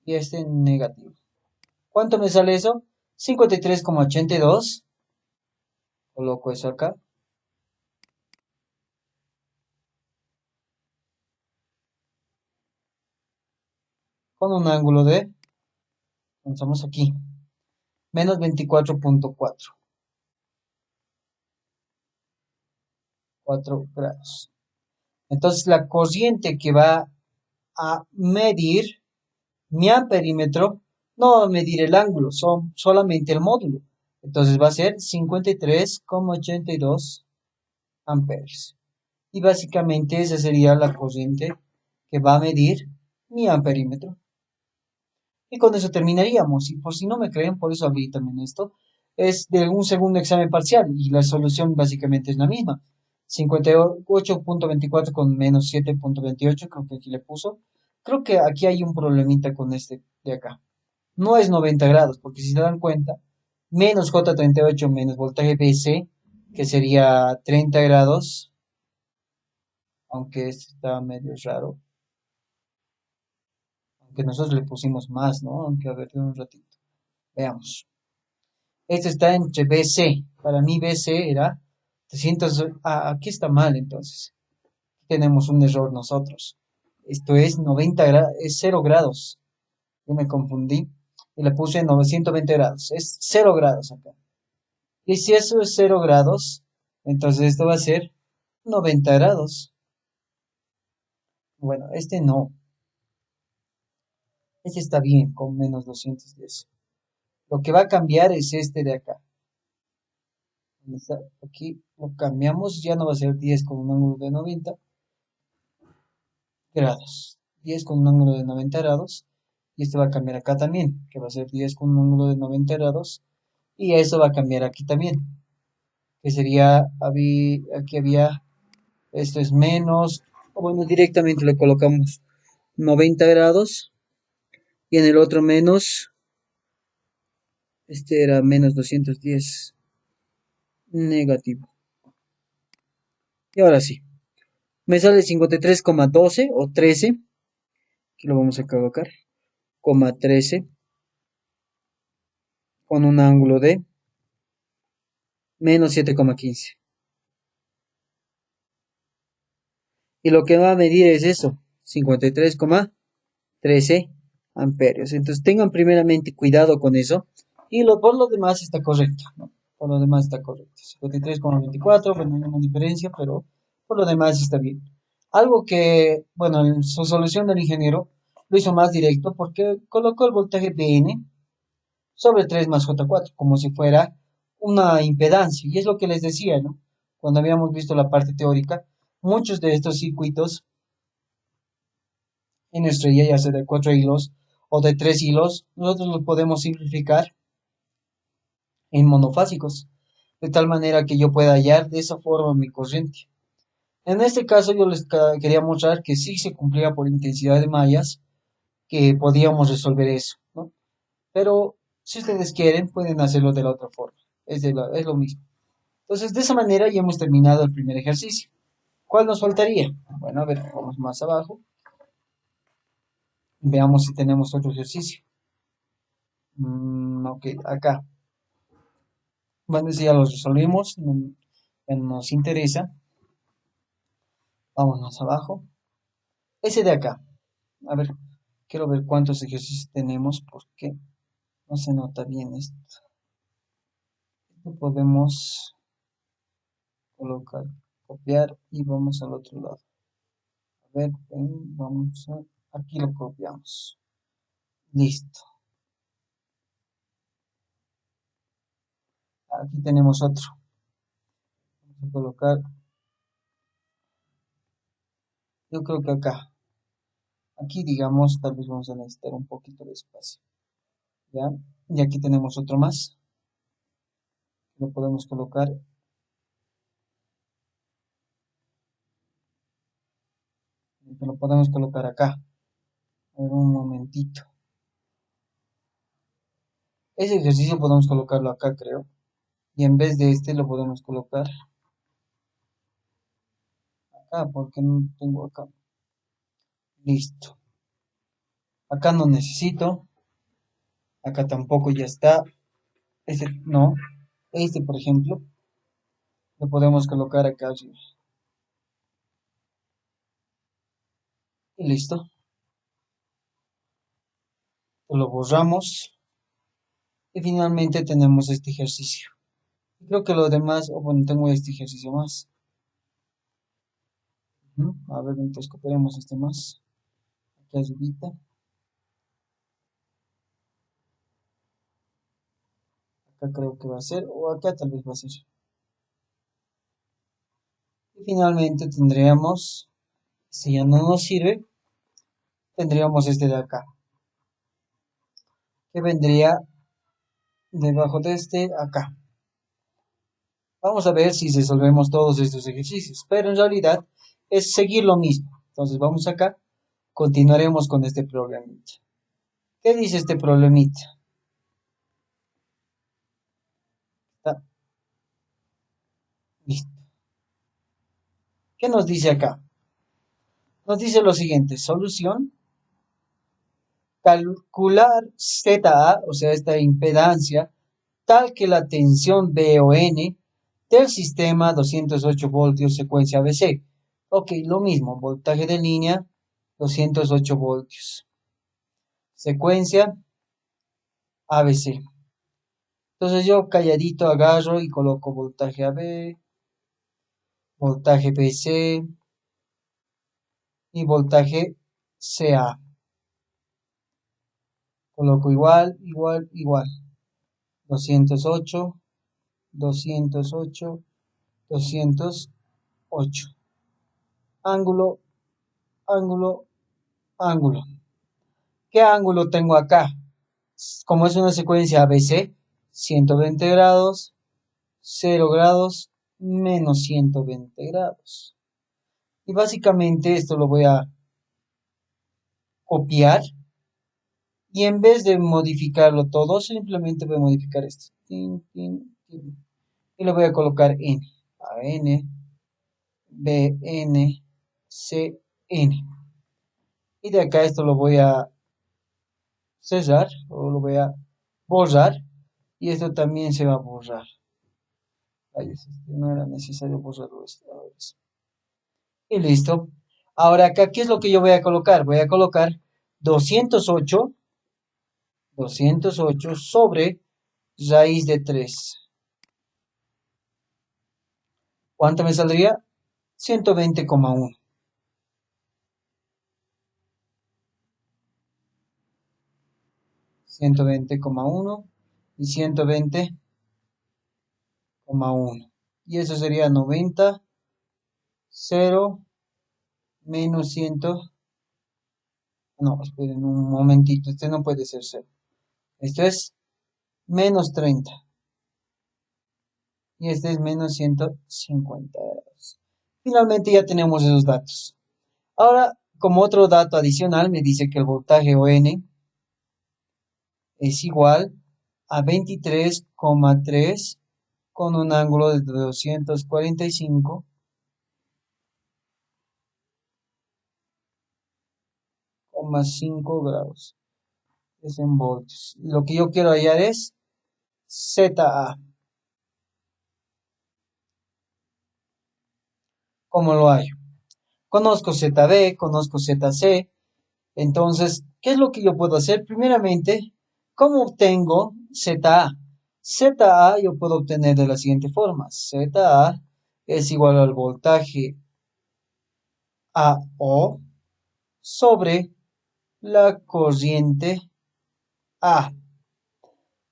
Y este negativo. ¿Cuánto me sale eso? 53,82. Coloco eso acá. Con un ángulo de, comenzamos aquí, menos 24,4 grados. Entonces la corriente que va a medir mi amperímetro no va a medir el ángulo, son solamente el módulo. Entonces va a ser 53,82 amperes. Y básicamente esa sería la corriente que va a medir mi amperímetro. Y con eso terminaríamos. Y por si no me creen, por eso abrí también esto. Es de un segundo examen parcial y la solución básicamente es la misma. 58,24 con menos 7,28, creo que aquí le puso. Creo que aquí hay un problemita con este de acá. No es 90 grados, porque si se dan cuenta, menos J38 menos voltaje BC, que sería 30 grados, aunque este está medio raro, aunque nosotros le pusimos más, ¿no? Aunque a ver, un ratito. Veamos. Este está entre BC. Para mí BC era 300. Aquí está mal entonces. Tenemos un error nosotros. Esto es 90 grados, es 0 grados. Yo me confundí y le puse 920 grados. Es 0 grados acá. Y si eso es 0 grados, entonces esto va a ser 90 grados. Bueno, este no. Este está bien con menos 210. Lo que va a cambiar es este de acá. Aquí lo cambiamos, ya no va a ser 10 con un ángulo de 90 grados. 10 con un ángulo de 90 grados. Y esto va a cambiar acá también, que va a ser 10 con un ángulo de 90 grados. Y eso va a cambiar aquí también, que sería, aquí había, esto es menos, o bueno, directamente le colocamos 90 grados. Y en el otro menos, este era menos 210 negativo. Y ahora sí, me sale 53,12 o 13. Aquí lo vamos a colocar, 13 con un ángulo de menos 7,15. Y lo que va a medir es eso, 53,13 amperios. Entonces tengan primeramente cuidado con eso. Y por lo demás está correcto, ¿no? Por lo demás está correcto. 53,24, bueno, hay una diferencia, pero por lo demás está bien. Algo que, bueno, en su solución del ingeniero lo hizo más directo porque colocó el voltaje Vn sobre 3 más J4, como si fuera una impedancia. Y es lo que les decía, ¿no? Cuando habíamos visto la parte teórica, muchos de estos circuitos en estrella, ya sea de 4 hilos o de 3 hilos, nosotros los podemos simplificar en monofásicos, de tal manera que yo pueda hallar de esa forma mi corriente. En este caso yo les quería mostrar que sí se cumplía por intensidad de mallas, que podíamos resolver eso, ¿no? Pero si ustedes quieren, pueden hacerlo de la otra forma. Es lo mismo. Entonces, de esa manera ya hemos terminado el primer ejercicio. ¿Cuál nos faltaría? Bueno, a ver, vamos más abajo. Veamos si tenemos otro ejercicio. Ok, acá. Bueno, si ya lo resolvimos, no, ya no nos interesa. Vamos más abajo. Ese de acá. A ver, quiero ver cuántos ejercicios tenemos porque no se nota bien esto. Lo podemos colocar, copiar y vamos al otro lado. A ver, vamos a, aquí lo copiamos. Listo. Aquí tenemos otro. Vamos a colocar, yo creo que acá. Aquí, digamos, tal vez vamos a necesitar un poquito de espacio. ¿Ya? Y aquí tenemos otro más. Lo podemos colocar. Lo podemos colocar acá. A ver, un momentito. Ese ejercicio podemos colocarlo acá, creo. Y en vez de este lo podemos colocar acá, porque no tengo acá. Listo. Acá no necesito. Acá tampoco ya está. Este no. Este, por ejemplo, lo podemos colocar acá arriba. Y listo. Lo borramos. Y finalmente tenemos este ejercicio. Creo que lo demás, o bueno, tengo este ejercicio más. A ver, entonces copiaremos este más. Aquí arribita. Acá creo que va a ser, o acá tal vez va a ser. Y finalmente tendríamos, si ya no nos sirve, tendríamos este de acá, que vendría debajo de este acá. Vamos a ver si resolvemos todos estos ejercicios, pero en realidad es seguir lo mismo. Entonces vamos acá, continuaremos con este problemita. ¿Qué dice este problemita? Está listo. ¿Qué nos dice acá? Nos dice lo siguiente, solución, calcular ZA, o sea, esta impedancia, tal que la tensión B o N del sistema 208 voltios secuencia ABC. Ok, lo mismo, voltaje de línea 208 voltios. Secuencia ABC. Entonces yo calladito agarro y coloco voltaje AB, voltaje BC y voltaje CA. Coloco igual, igual, igual. 208, 208, 208. Ángulo, ángulo, ángulo. ¿Qué ángulo tengo acá? Como es una secuencia ABC, 120 grados, 0 grados, menos 120 grados. Y básicamente esto lo voy a copiar y en vez de modificarlo todo, simplemente voy a modificar esto. Tin, tin, tin. Y le voy a colocar N. A N, B, N, C, N. Y de acá esto lo voy a cerrar o lo voy a borrar. Y esto también se va a borrar. Ahí es, no era necesario borrarlo. Y listo. Ahora acá, ¿qué es lo que yo voy a colocar? Voy a colocar 208, 208 sobre raíz de 3. ¿Cuánto me saldría? 120,1. 120,1 y 120,1. Y eso sería 90, 0, menos 100. No, esperen un momentito, este no puede ser 0. Esto es menos 30. Y este es menos 150 grados. Finalmente ya tenemos esos datos. Ahora, como otro dato adicional, me dice que el voltaje ON es igual a 23,3 con un ángulo de 245,5 grados. Es en voltios. Lo que yo quiero hallar es ZA. ¿Cómo lo hallo? Conozco ZB, conozco ZC. Entonces, ¿qué es lo que yo puedo hacer? Primeramente, ¿cómo obtengo ZA? ZA yo puedo obtener de la siguiente forma. ZA es igual al voltaje AO sobre la corriente A,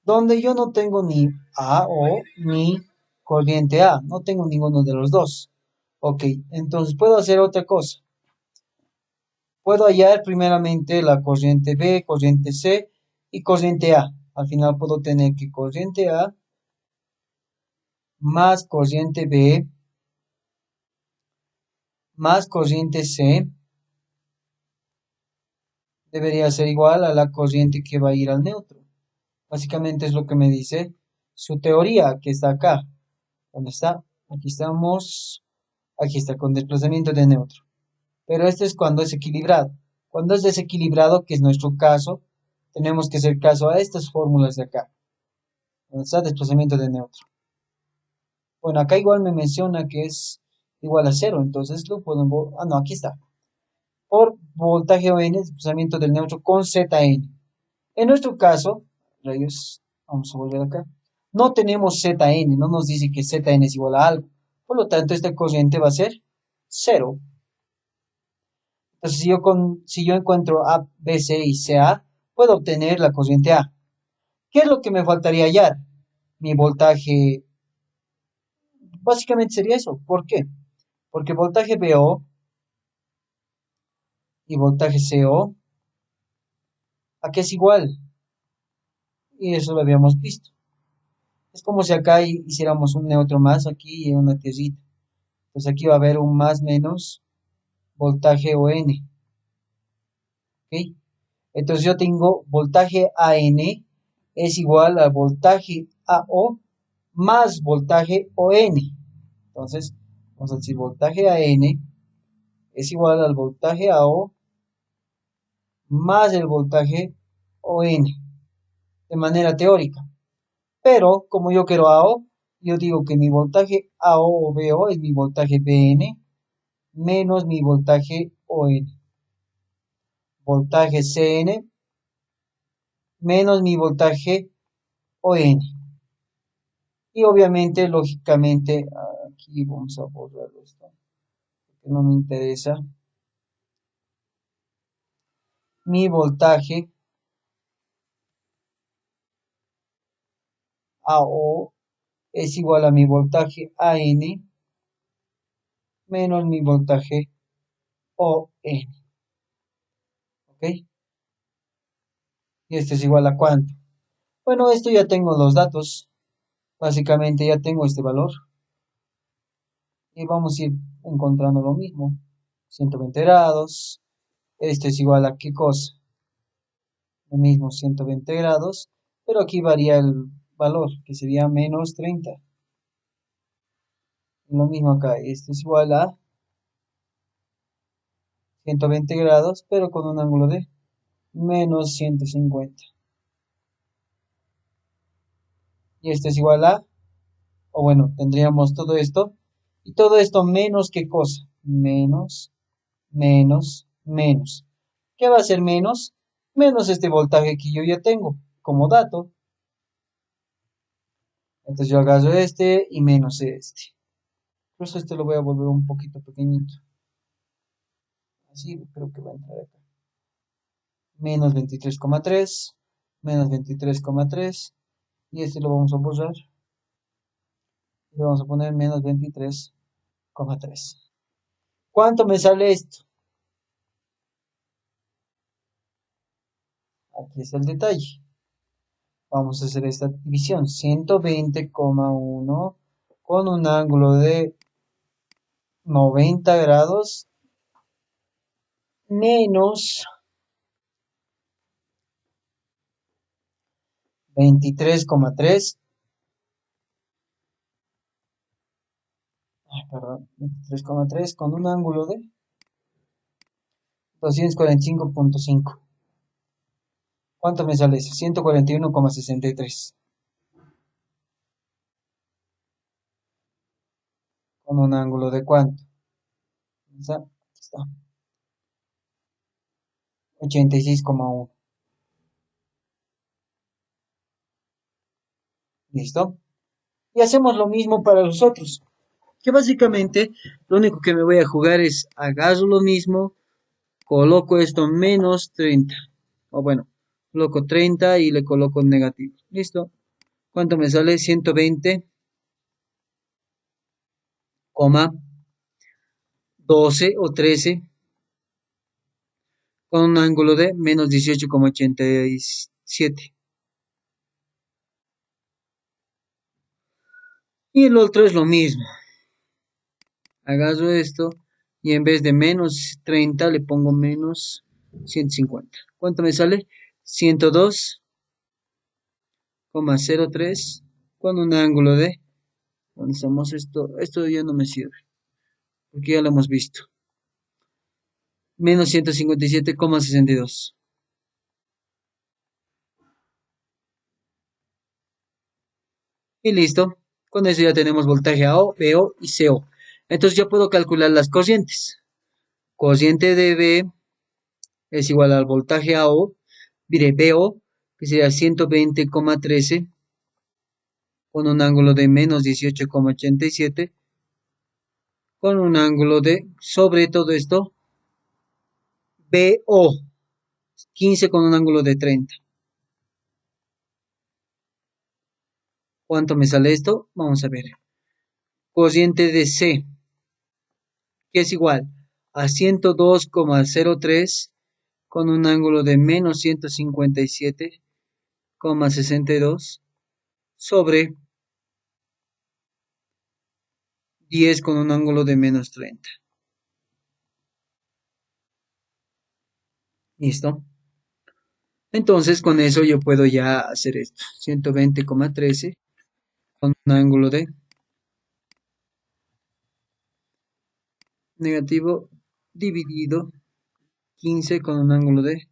donde yo no tengo ni AO ni corriente A, no tengo ninguno de los dos. Ok, entonces puedo hacer otra cosa. Puedo hallar primeramente la corriente B, corriente C y corriente A. Al final puedo tener que corriente A más corriente B más corriente C debería ser igual a la corriente que va a ir al neutro. Básicamente es lo que me dice su teoría, que está acá. ¿Dónde está? Aquí estamos. Aquí está, con desplazamiento de neutro. Pero este es cuando es equilibrado. Cuando es desequilibrado, que es nuestro caso, tenemos que hacer caso a estas fórmulas de acá. ¿Dónde está? Desplazamiento de neutro. Bueno, acá igual me menciona que es igual a 0, entonces lo puedo... Ah, no, aquí está. Por voltaje ON, desplazamiento del neutro con ZN. En nuestro caso, rayos, vamos a volver acá. No tenemos ZN, no nos dice que ZN es igual a algo. Por lo tanto, esta corriente va a ser 0. Entonces, si yo encuentro A, B, C y CA, puedo obtener la corriente A. ¿Qué es lo que me faltaría hallar? Mi voltaje. Básicamente sería eso. ¿Por qué? Porque voltaje BO y voltaje CO, aquí es igual. Y eso lo habíamos visto. Es como si acá hiciéramos un neutro más aquí y una tierrita. Entonces aquí va a haber un más menos voltaje ON. ¿Ok? Entonces yo tengo voltaje AN es igual al voltaje AO más voltaje ON. Entonces, vamos a decir voltaje AN es igual al voltaje AO más el voltaje ON de manera teórica. Pero como yo quiero AO, yo digo que mi voltaje AO o BO es mi voltaje BN menos mi voltaje ON. Voltaje CN menos mi voltaje ON. Y obviamente, lógicamente, aquí vamos a borrar esto, porque no me interesa. Mi voltaje AO es igual a mi voltaje AN menos mi voltaje ON. ¿Ok? Y esto es igual a cuánto. Bueno, esto ya tengo los datos. Básicamente ya tengo este valor. Y vamos a ir encontrando lo mismo. 120 grados. Este es igual a qué cosa. Lo mismo, 120 grados. Pero aquí varía el valor, que sería menos 30. Lo mismo acá. Este es igual a 120 grados, pero con un ángulo de menos 150. Y este es igual a, o bueno, tendríamos todo esto. Y todo esto menos qué cosa. Menos, menos, menos. ¿Qué va a ser menos? Menos este voltaje que yo ya tengo como dato. Entonces yo agarro este y menos este. Incluso este lo voy a volver un poquito pequeñito. Así creo que va a entrar acá. Menos 23,3 menos 23,3. Y este lo vamos a borrar. Le vamos a poner menos 23,3. ¿Cuánto me sale esto? Aquí es el detalle. Vamos a hacer esta división. 120,1 con un ángulo de 90 grados menos 23,3. Perdón, 23,3 con un ángulo de 245,5. ¿Cuánto me sale eso? 141,63. Con un ángulo de cuánto. Aquí está. 86,1. ¿Listo? Y hacemos lo mismo para los otros. Que básicamente lo único que me voy a jugar es agarro lo mismo, coloco esto menos 30. O bueno, coloco 30 y le coloco negativo. ¿Listo? ¿Cuánto me sale? 120,12 o 13 con un ángulo de menos 18,87. Y el otro es lo mismo. Agarro esto y en vez de menos 30 le pongo menos 150. ¿Cuánto me sale? 102,03 con un ángulo de... ¿Dónde estamos? Esto ya no me sirve, porque ya lo hemos visto. Menos 157,62. Y listo. Con eso ya tenemos voltaje AO, BO y CO. Entonces ya puedo calcular las cocientes. Cociente de B es igual al voltaje AO, diré BO, que sería 120,13 con un ángulo de menos 18,87 con un ángulo de, sobre todo esto, BO, 15 con un ángulo de 30. ¿Cuánto me sale esto? Vamos a ver. Cociente de C, que es igual a 102,03 con un ángulo de menos 157,62 sobre 10 con un ángulo de menos 30. ¿Listo? Entonces con eso yo puedo ya hacer esto. 120,13 con un ángulo de negativo dividido 15 con un ángulo de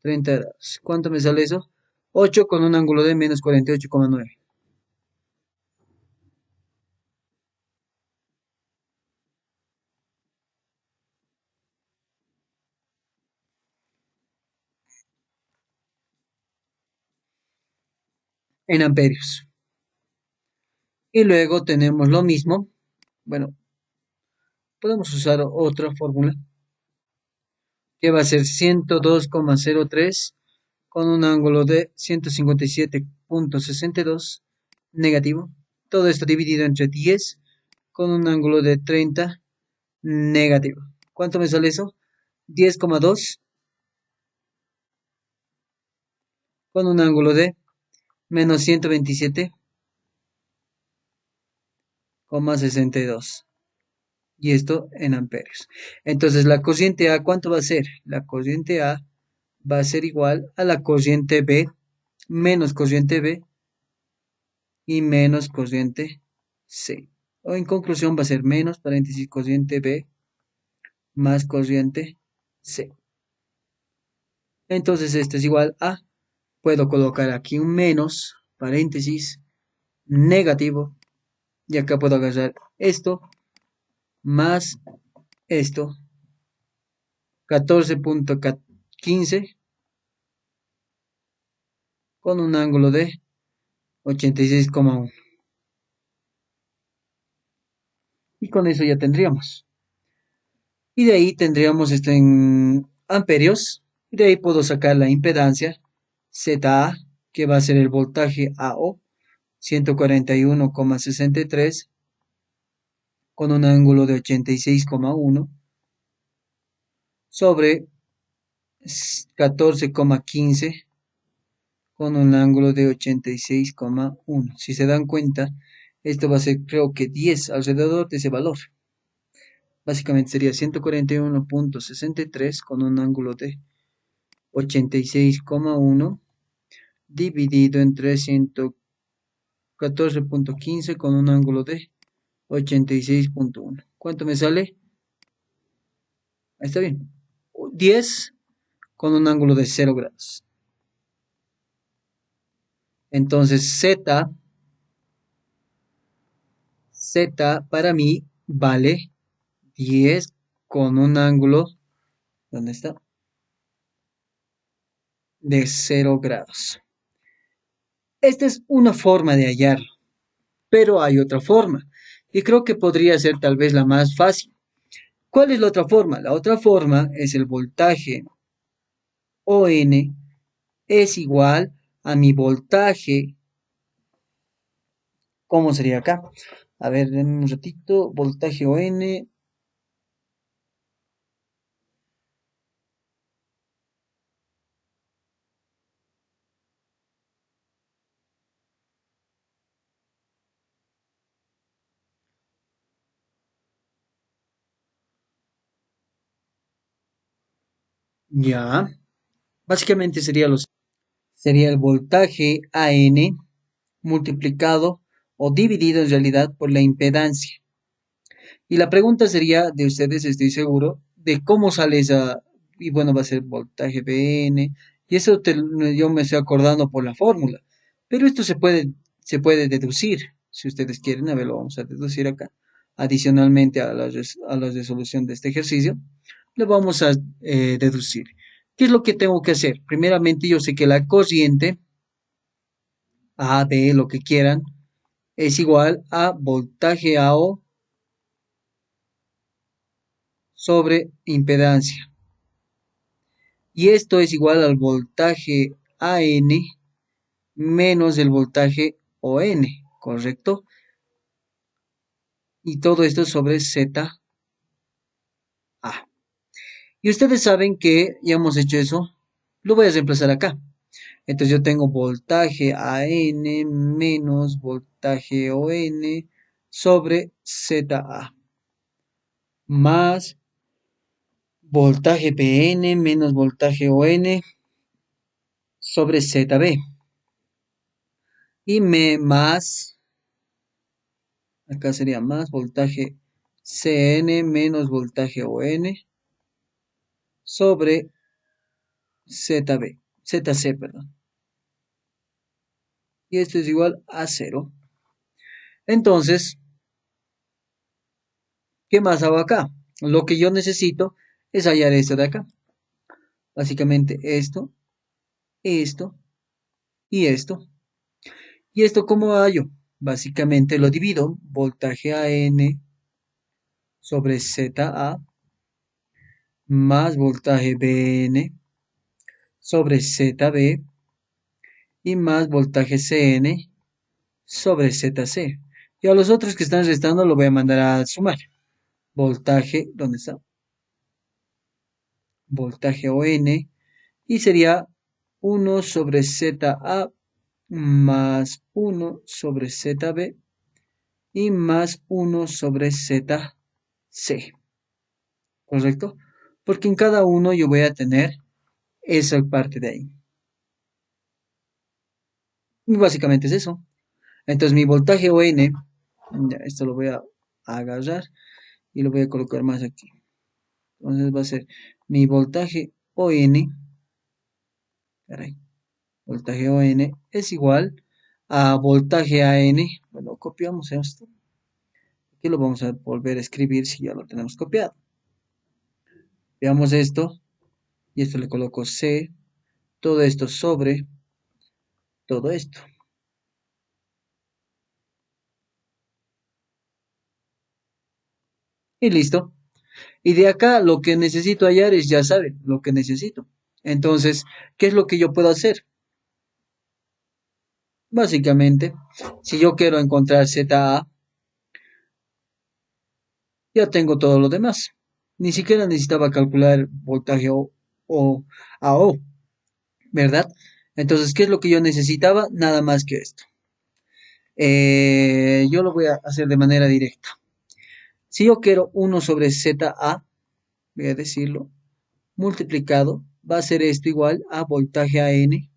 30 grados. ¿Cuánto me sale eso? 8 con un ángulo de menos 48,9. En amperios. Y luego tenemos lo mismo. Bueno, podemos usar otra fórmula que va a ser 102,03 con un ángulo de 157,62 negativo. Todo esto dividido entre 10 con un ángulo de 30 negativo. ¿Cuánto me sale eso? 10,2 con un ángulo de menos 127,62. Y esto en amperios. Entonces, la cociente A, ¿cuánto va a ser? La cociente A va a ser igual a la cociente B menos cociente B y menos cociente C. O en conclusión va a ser menos paréntesis cociente B más cociente C. Entonces, esto es igual a, puedo colocar aquí un menos paréntesis negativo y acá puedo agarrar esto más esto 14,15 con un ángulo de 86,1. Y con eso ya tendríamos. Y de ahí tendríamos esto en amperios. Y de ahí puedo sacar la impedancia ZA, que va a ser el voltaje AO, 141,63 con un ángulo de 86,1 sobre 14,15 con un ángulo de 86,1. Si se dan cuenta, esto va a ser creo que 10 alrededor de ese valor. Básicamente sería 141,63 con un ángulo de 86,1 dividido entre 114,15 con un ángulo de 86,1. ¿Cuánto me sale? Ahí está bien. 10 con un ángulo de 0 grados. Entonces Z para mí vale 10 con un ángulo, ¿dónde está? De 0 grados. Esta es una forma de hallarlo, pero hay otra forma. Y creo que podría ser tal vez la más fácil. ¿Cuál es la otra forma? La otra forma es el voltaje ON es igual a mi voltaje. ¿Cómo sería acá? A ver, denme un ratito. Voltaje ON. Ya. Básicamente sería el voltaje AN multiplicado o dividido en realidad por la impedancia. Y la pregunta sería de ustedes, estoy seguro, de cómo sale esa, y bueno, va a ser voltaje VN, y eso yo me estoy acordando por la fórmula, pero esto se puede deducir, si ustedes quieren, a ver, lo vamos a deducir acá. Adicionalmente a la resolución de este ejercicio, lo vamos a deducir. ¿Qué es lo que tengo que hacer? Primeramente, yo sé que la corriente A, B, lo que quieran, es igual a voltaje AO sobre impedancia. Y esto es igual al voltaje AN menos el voltaje ON, ¿correcto? Y todo esto sobre ZA. Y ustedes saben que ya hemos hecho eso. Lo voy a reemplazar acá. Entonces yo tengo voltaje AN menos voltaje ON sobre ZA más voltaje PN menos voltaje ON sobre ZB. Y más, acá sería más voltaje CN menos voltaje ON sobre ZC, perdón. Y esto es igual a 0. Entonces, ¿qué más hago acá? Lo que yo necesito es hallar esto de acá. Básicamente esto y esto. ¿Y esto cómo hallo? Básicamente lo divido. Voltaje AN sobre ZA más voltaje BN sobre ZB y más voltaje CN sobre ZC. Y a los otros que están restando lo voy a mandar a sumar. Voltaje, ¿dónde está? Voltaje ON y sería 1 sobre ZA más 1 sobre ZB y más 1 sobre ZC. ¿Correcto? Porque en cada uno yo voy a tener esa parte de ahí. Y básicamente es eso. Entonces mi voltaje ON, ya, esto lo voy a agarrar y lo voy a colocar más aquí. Entonces va a ser mi voltaje ON, caray, voltaje ON es igual a voltaje AN. Bueno, copiamos esto. Aquí lo vamos a volver a escribir si ya lo tenemos copiado. Veamos esto y esto le coloco C, todo esto sobre todo esto. Y listo. Y de acá lo que necesito hallar es, ya saben, lo que necesito. Entonces, ¿qué es lo que yo puedo hacer? Básicamente, si yo quiero encontrar ZA, ya tengo todo lo demás. Ni siquiera necesitaba calcular voltaje o a O, ¿verdad? Entonces, ¿qué es lo que yo necesitaba? Nada más que esto. Yo lo voy a hacer de manera directa. Si yo quiero 1 sobre ZA, voy a decirlo, multiplicado, va a ser esto igual a voltaje AN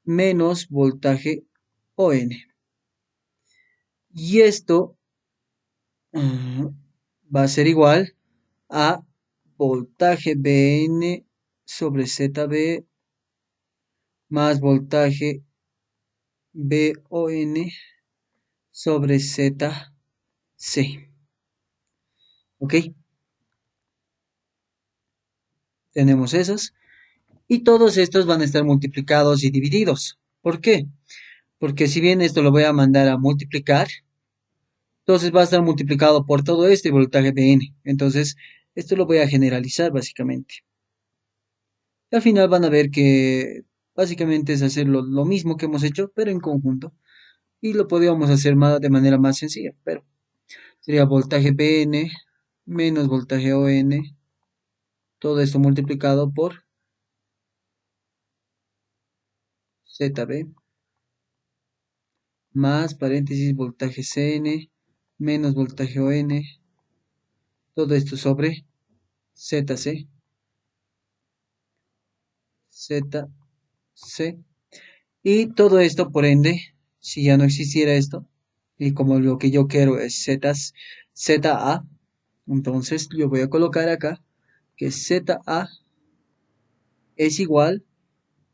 menos voltaje ON. Y esto va a ser igual a voltaje BN sobre ZB más voltaje BON sobre ZC. ¿Ok? Tenemos esas. Y todos estos van a estar multiplicados y divididos. ¿Por qué? Porque si bien esto lo voy a mandar a multiplicar, entonces va a estar multiplicado por todo este voltaje BN. Entonces, esto lo voy a generalizar básicamente. Y al final van a ver que básicamente es hacer lo mismo que hemos hecho, pero en conjunto. Y lo podríamos hacer de manera más sencilla, pero sería voltaje BN menos voltaje ON, todo esto multiplicado por ZB más paréntesis voltaje CN menos voltaje ON, todo esto sobre ZC, ZC, y todo esto por ende, si ya no existiera esto, y como lo que yo quiero es ZA, entonces yo voy a colocar acá que ZA es igual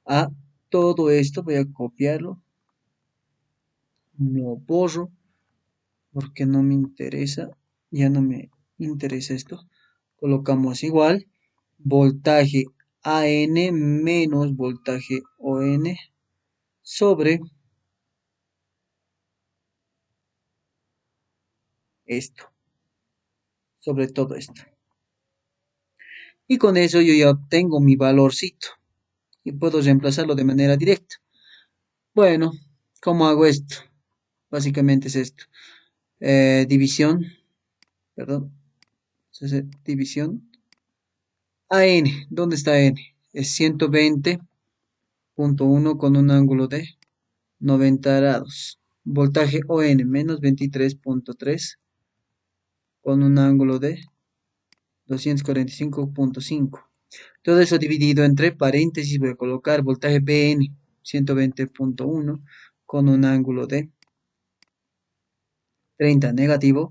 a todo esto, voy a copiarlo, lo borro porque no me interesa, ya no me interesa esto. Colocamos igual voltaje AN menos voltaje ON sobre esto, sobre todo esto. Y con eso yo ya obtengo mi valorcito y puedo reemplazarlo de manera directa. Bueno, ¿cómo hago esto? Básicamente es esto. División, perdón, división AN, ¿dónde está N? Es 120.1 con un ángulo de 90 grados. Voltaje ON menos 23.3 con un ángulo de 245.5. Todo eso dividido entre paréntesis voy a colocar voltaje BN 120.1 con un ángulo de 30 negativo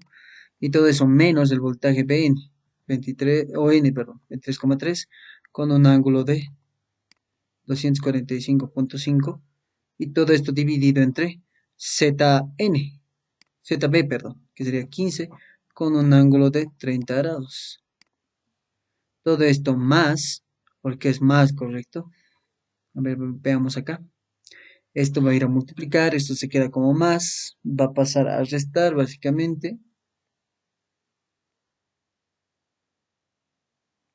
y todo eso menos el voltaje BN 23 o N, perdón, 23,3 con un ángulo de 245.5 y todo esto dividido entre ZN, ZB, perdón, que sería 15 con un ángulo de 30 grados. Todo esto más, porque es más correcto. A ver, veamos acá. Esto va a ir a multiplicar, esto se queda como más, va a pasar a restar básicamente.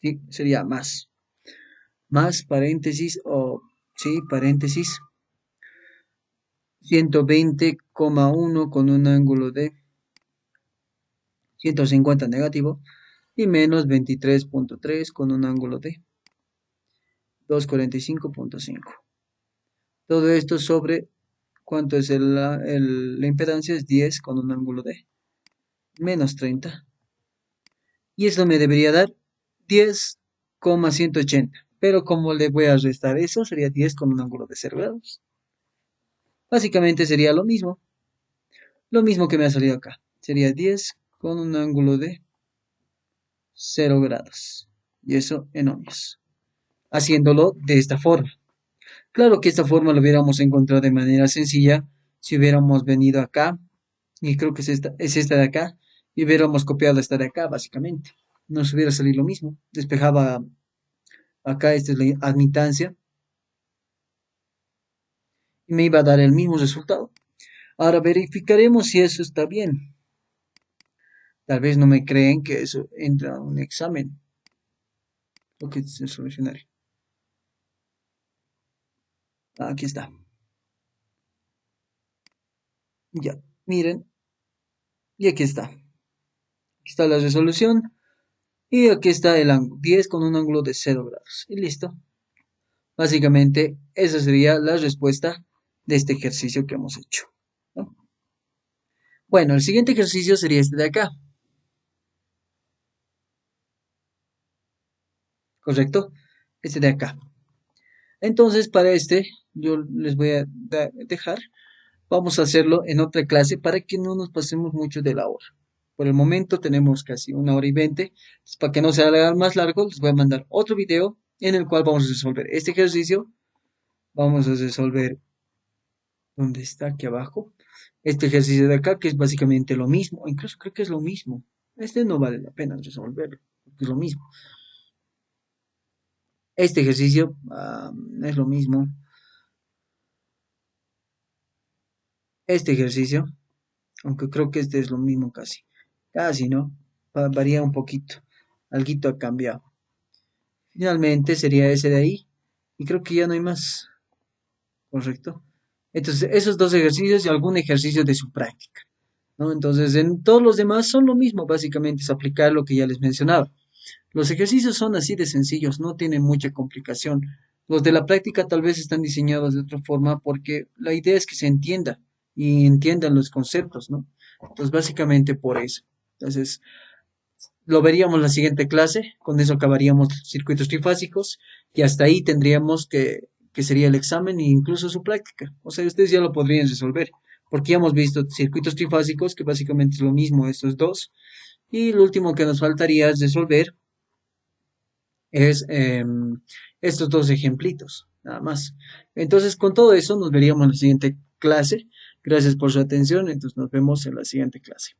Sí, sería más. Más paréntesis o, sí, paréntesis. 120,1 con un ángulo de 150 negativo y menos 23.3 con un ángulo de 245.5. Todo esto sobre, ¿cuánto es la impedancia? Es 10 con un ángulo de menos 30. Y esto me debería dar 10,180. Pero como le voy a restar eso, sería 10 con un ángulo de 0 grados. Básicamente sería lo mismo que me ha salido acá. Sería 10 con un ángulo de 0 grados. Y eso en ohmios. Haciéndolo de esta forma. Claro que esta forma lo hubiéramos encontrado de manera sencilla si hubiéramos venido acá, y creo que es esta de acá, y hubiéramos copiado esta de acá, básicamente. Nos hubiera salido lo mismo. Despejaba acá, esta es la admitancia, y me iba a dar el mismo resultado. Ahora verificaremos si eso está bien. Tal vez no me creen que eso entra a un examen. Lo que se solucionar. Aquí está. Ya, miren, y aquí está. Aquí está la resolución. Y aquí está el ángulo, 10 con un ángulo de 0 grados. Y listo. Básicamente, esa sería la respuesta de este ejercicio que hemos hecho, ¿no? Bueno, el siguiente ejercicio sería este de acá, ¿correcto? Este de acá. Entonces, para este, yo les voy a dejar. Vamos a hacerlo en otra clase para que no nos pasemos mucho de la hora. Por el momento tenemos casi 1 hora y 20. Para que no se haga más largo, les voy a mandar otro video en el cual vamos a resolver este ejercicio. Vamos a resolver donde está aquí abajo. Este ejercicio de acá, que es básicamente lo mismo. Incluso creo que es lo mismo. Este no vale la pena resolverlo, porque es lo mismo. Este ejercicio es lo mismo. Este ejercicio, aunque creo que este es lo mismo casi. Casi, ¿no? Varía un poquito. Alguito ha cambiado. Finalmente sería ese de ahí. Y creo que ya no hay más. ¿Correcto? Entonces, esos dos ejercicios y algún ejercicio de su práctica, ¿no? Entonces, en todos los demás son lo mismo, básicamente es aplicar lo que ya les mencionaba. Los ejercicios son así de sencillos, no tienen mucha complicación. Los de la práctica tal vez están diseñados de otra forma porque la idea es que se entienda y entiendan los conceptos, ¿no? Entonces, básicamente por eso. Entonces, lo veríamos la siguiente clase, con eso acabaríamos circuitos trifásicos y hasta ahí tendríamos que sería el examen e incluso su práctica. O sea, ustedes ya lo podrían resolver, porque ya hemos visto circuitos trifásicos, que básicamente es lo mismo estos dos, y lo último que nos faltaría resolver es estos dos ejemplitos, nada más. Entonces, con todo eso, nos veríamos en la siguiente clase. Gracias por su atención, entonces nos vemos en la siguiente clase.